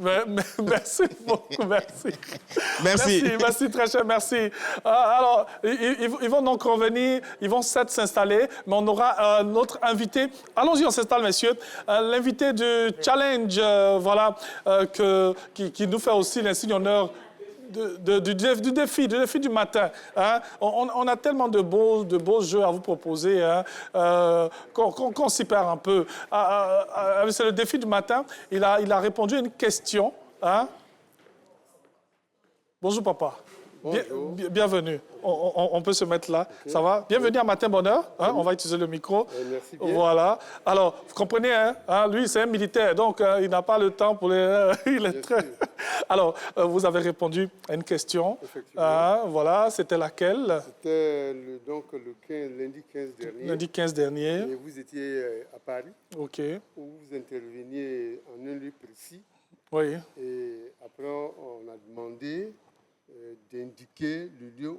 Merci beaucoup, merci.
Merci.
Merci, très cher, merci. Alors, ils vont donc revenir, ils vont s'installer, mais on aura notre invité. Allons-y, on s'installe, messieurs. L'invité du challenge, qui nous fait aussi l'insigne honneur du défi du matin. Hein? On a tellement de beaux jeux à vous proposer qu'on s'y perd un peu. C'est le défi du matin. Il a répondu à une question. Hein? Bonjour, papa.
Bonjour.
Bienvenue. On peut se mettre là. Okay. Ça va? Bienvenue à Matin Bonheur. Hein? On va utiliser le micro.
Merci bien.
Voilà. Alors, vous comprenez, lui, c'est un militaire, donc il n'a pas le temps pour les... il est très... Alors, vous avez répondu à une question.
Effectivement.
Voilà, c'était laquelle?
C'était lundi 15 dernier.
Lundi 15 dernier.
Et vous étiez à Paris.
OK.
Où vous interveniez en un lieu précis.
Oui.
Et après, on a demandé d'indiquer le lieu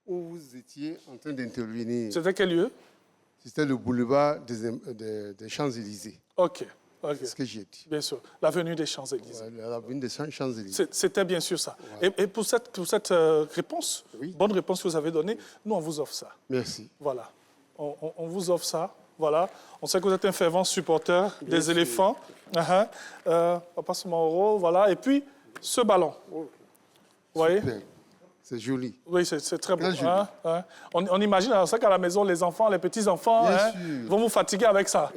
où vous étiez en train d'intervenir.
C'était quel lieu?
C'était le boulevard des Champs-Élysées.
OK.
C'est ce que j'ai dit.
Bien sûr, l'avenue des Champs-Élysées.
Ouais, l'avenue des Champs-Élysées.
C'était bien sûr ça. Ouais. Et pour cette réponse, bonne réponse que vous avez donnée, nous, on vous offre ça.
Merci.
Voilà. On vous offre ça. Voilà. On sait que vous êtes un fervent supporter des éléphants. Papa Soumaoro, voilà. Et puis, ce ballon.
Oh.
Vous voyez?
C'est joli.
Oui, c'est très beau. On imagine, on sait qu'à la maison, les enfants, les petits-enfants vont vous fatiguer avec ça.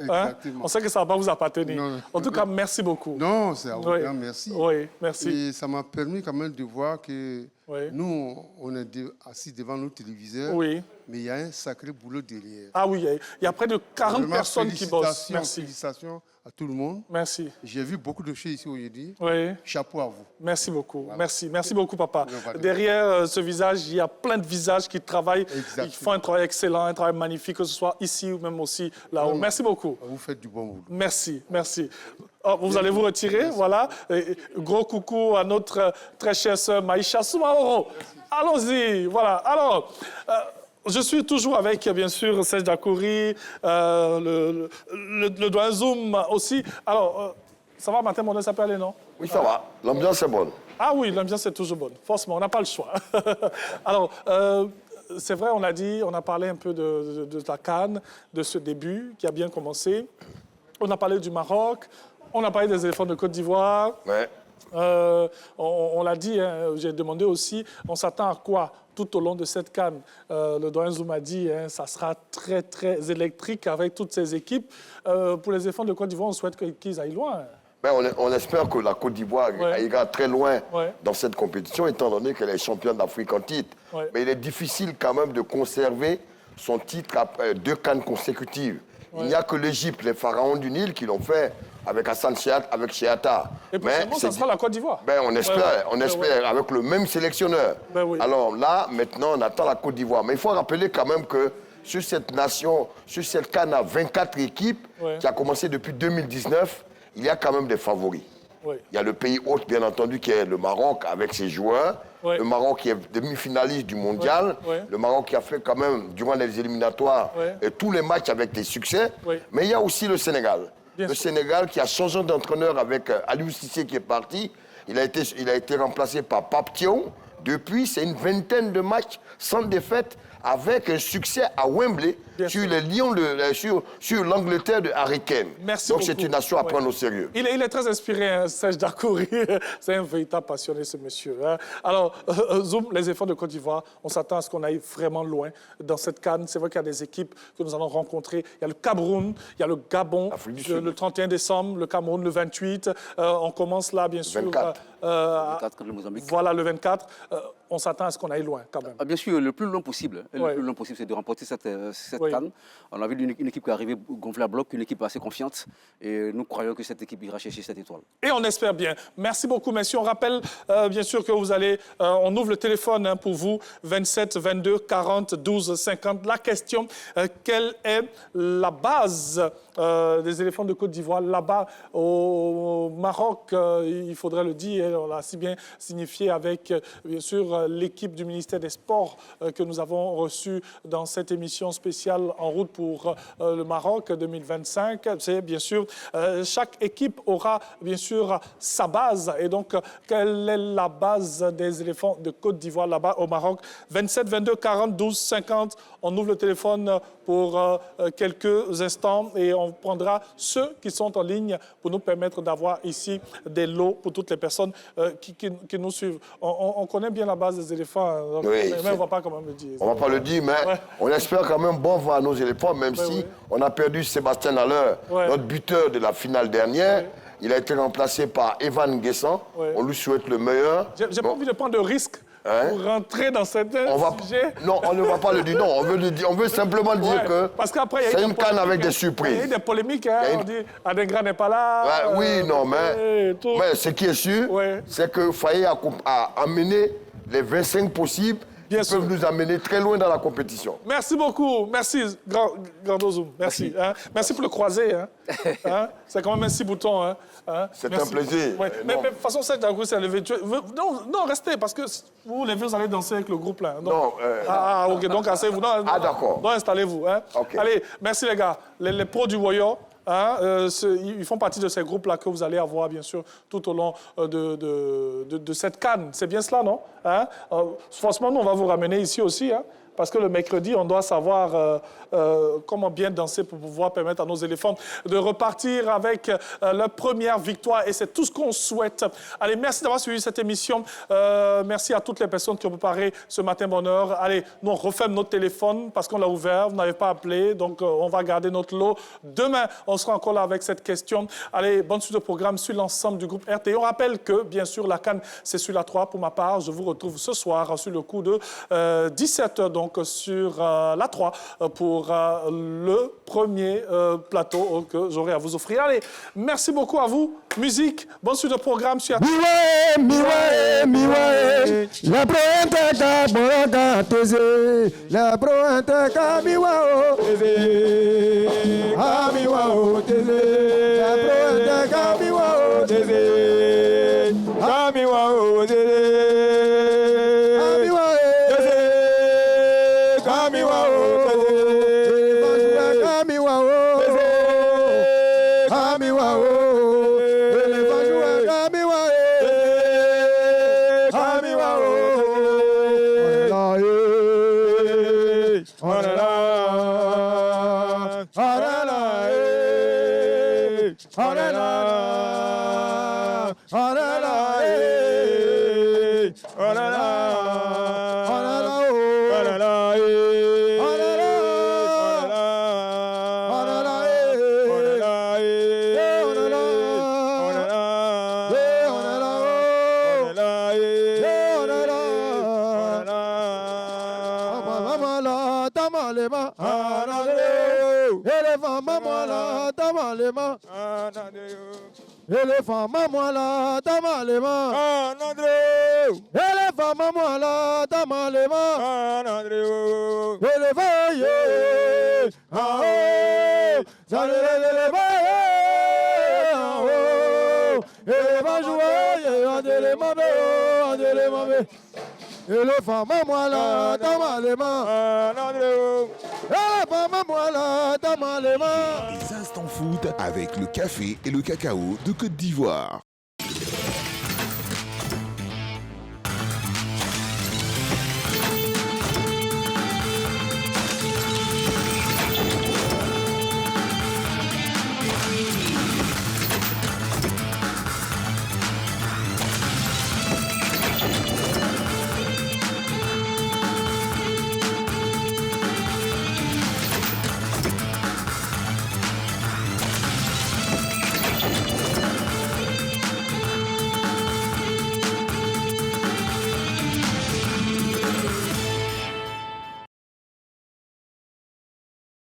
On sait que ça va vous appartenir. Non, en tout cas, merci beaucoup.
Non, c'est un grand merci.
Oui, merci.
Et ça m'a permis quand même de voir que nous, on est assis devant nos téléviseurs.
Oui.
Mais il y a un sacré boulot derrière.
Ah oui, il y a près de 40
vraiment,
personnes qui bossent. Merci.
Félicitations à tout le monde.
Merci.
J'ai vu beaucoup de choses ici aujourd'hui.
Oui.
Chapeau à vous.
Merci beaucoup. Voilà. Merci beaucoup, papa. Derrière ce visage, il y a plein de visages qui travaillent. Exactement. Ils font un travail excellent, un travail magnifique, que ce soit ici ou même aussi là-haut. Merci beaucoup.
Vous faites du bon boulot.
Merci. Vous allez vous retirer, merci. Voilà. Et gros coucou à notre très chère sœur Maïcha Soumaoro. Allons-y, voilà. Alors, Je suis toujours avec, bien sûr, Serge Dakouri, le doyen Zoum aussi. Alors, ça va, Martin Monnet, ça peut aller, non?
Oui, ça va. L'ambiance est bonne.
Ah oui, l'ambiance est toujours bonne. Forcément, on n'a pas le choix. Alors, c'est vrai, on a dit, on a parlé un peu de la CAN, de ce début qui a bien commencé. On a parlé du Maroc, on a parlé des éléphants de Côte d'Ivoire.
Ouais.
On l'a dit, hein, j'ai demandé aussi, on s'attend à quoi tout au long de cette CAN? Le doyen Zoum a dit, hein, ça sera très, très électrique avec toutes ces équipes. Pour les éléphants de Côte d'Ivoire, on souhaite qu'ils aillent loin.
Ben, on espère que la Côte d'Ivoire ira très loin dans cette compétition, étant donné qu'elle est championne d'Afrique en titre. Mais il est difficile quand même de conserver son titre après 2 CAN consécutives. Il n'y a que l'Égypte, les pharaons du Nil, qui l'ont fait avec Hassan Chiat, avec Chiata.
Et prochainement, ça sera la Côte d'Ivoire.
Ben, on espère, avec le même sélectionneur.
Ben oui.
Alors là, maintenant, on attend la Côte d'Ivoire. Mais il faut rappeler quand même que sur cette nation, sur cette CAN à 24 équipes, qui a commencé depuis 2019, il y a quand même des favoris. Il y a le pays hôte, bien entendu, qui est le Maroc, avec ses joueurs. Le Maroc qui est demi-finaliste du mondial. Le Maroc qui a fait quand même, durant les éliminatoires, tous les matchs avec des succès. Mais il y a aussi le Sénégal. Le Sénégal qui a changé d'entraîneur avec Aliou Cissé qui est parti. Il a été remplacé par Pape Thiaw. Depuis, c'est une vingtaine de matchs sans défaite avec un succès à Wembley sur les Lions, sur l'Angleterre de Harry Kane.
Merci
Donc
beaucoup.
c'est une nation à prendre au sérieux.
Il est très inspiré, hein, Serge Dakouri. C'est un véritable passionné, ce monsieur. Hein. Alors, Zoum, les efforts de Côte d'Ivoire, on s'attend à ce qu'on aille vraiment loin dans cette CAN. C'est vrai qu'il y a des équipes que nous allons rencontrer. Il y a le Cameroun, il y a le Gabon, le 31 décembre, le Cameroun le 28. On commence là, bien sûr.
24. Le 24 le Mozambique.
Voilà, le 24. On s'attend à ce qu'on aille loin, quand même.
Bien sûr, le plus long possible. Le plus long possible, c'est de remporter cette CAN. On a vu une équipe qui est arrivée gonflée à bloc, une équipe assez confiante. Et nous croyons que cette équipe ira chercher cette étoile.
Et on espère bien. Merci beaucoup, messieurs. On rappelle, bien sûr, que vous allez... on ouvre le téléphone hein, pour vous. 27 22 40 12 50. La question, quelle est la base des éléphants de Côte d'Ivoire? Là-bas, au Maroc, il faudrait le dire, on l'a si bien signifié avec, bien sûr, l'équipe du ministère des Sports que nous avons reçue dans cette émission spéciale En route pour le Maroc 2025. C'est bien sûr, chaque équipe aura bien sûr sa base. Et donc, quelle est la base des éléphants de Côte d'Ivoire là-bas au Maroc? 27 22 40 12 50. On ouvre le téléphone pour quelques instants et on prendra ceux qui sont en ligne pour nous permettre d'avoir ici des lots pour toutes les personnes qui nous suivent. On connaît bien la base des éléphants, donc, mais on ne va pas quand même le dire.
On ne va pas le dire, mais on espère quand même bon vent à nos éléphants, même si on a perdu Sébastien Haller, notre buteur de la finale dernière. Il a été remplacé par Evan Guessant. On lui souhaite le meilleur.
J'ai pas envie de prendre de risques. Pour rentrer dans cet sujet.
Non, on ne va pas le dire. Non, on veut simplement dire que c'est une canne avec des surprises.
Il y a eu des polémiques. Hein, on dit Adingra n'est pas là.
Oui, non, mais ce qui est sûr, c'est que Faye a amené les 25 possibles qui peuvent nous amener très loin dans la compétition.
Merci beaucoup. Merci, grand Zoum. Merci. Hein. Merci pour le croisé. Hein. Hein? C'est quand même un 6 boutons. Hein.
C'est un plaisir.
Mais de toute façon, Serge Dakouri s'est levé. Non, restez, parce que vous, les vieux, vous allez danser avec le groupe là. Donc, ok, donc asseyez-vous.
D'accord.
Donc installez-vous. Hein. Okay. Allez, merci les gars. Les pros du Voyant. Hein, ils font partie de ces groupes-là que vous allez avoir, bien sûr, tout au long de cette CAN. C'est bien cela, non? Hein? Forcément, nous, on va vous ramener ici aussi, hein, parce que le mercredi, on doit savoir comment bien danser pour pouvoir permettre à nos éléphants de repartir avec leur première victoire. Et c'est tout ce qu'on souhaite. Allez, merci d'avoir suivi cette émission. Merci à toutes les personnes qui ont préparé ce matin bonheur. Allez, nous, on referme notre téléphone parce qu'on l'a ouvert. Vous n'avez pas appelé, donc on va garder notre lot. Demain, on sera encore là avec cette question. Allez, bonne suite de programme sur l'ensemble du groupe RTI. On rappelle que, bien sûr, la CAN, c'est sur la 3. Pour ma part, je vous retrouve ce soir sur le coup de 17h, donc sur la 3, pour le premier plateau que j'aurai à vous offrir. Allez, merci beaucoup à vous. Musique, bonne suite de programme sur...
La proente kabonga teze, la proente kamiwao teze, kamiwao teze, la proente kamiwao teze, kamiwao teze, kamiwao teze, kamiwao
oh là là, oh là là, oh là là, oh là là, oh là là, éléphant, maman là, t'as les mains. Éléphant, maman là, t'as les mains. Éléphant, yeah. Ah oh, ça l'éléphant, ah oh. Éléphant joué, on dit les mains, éléphant, maman là, t'as les mains. Éléphant, maman là, t'as les mains.
Les instants foot avec le café et le cacao de Côte d'Ivoire.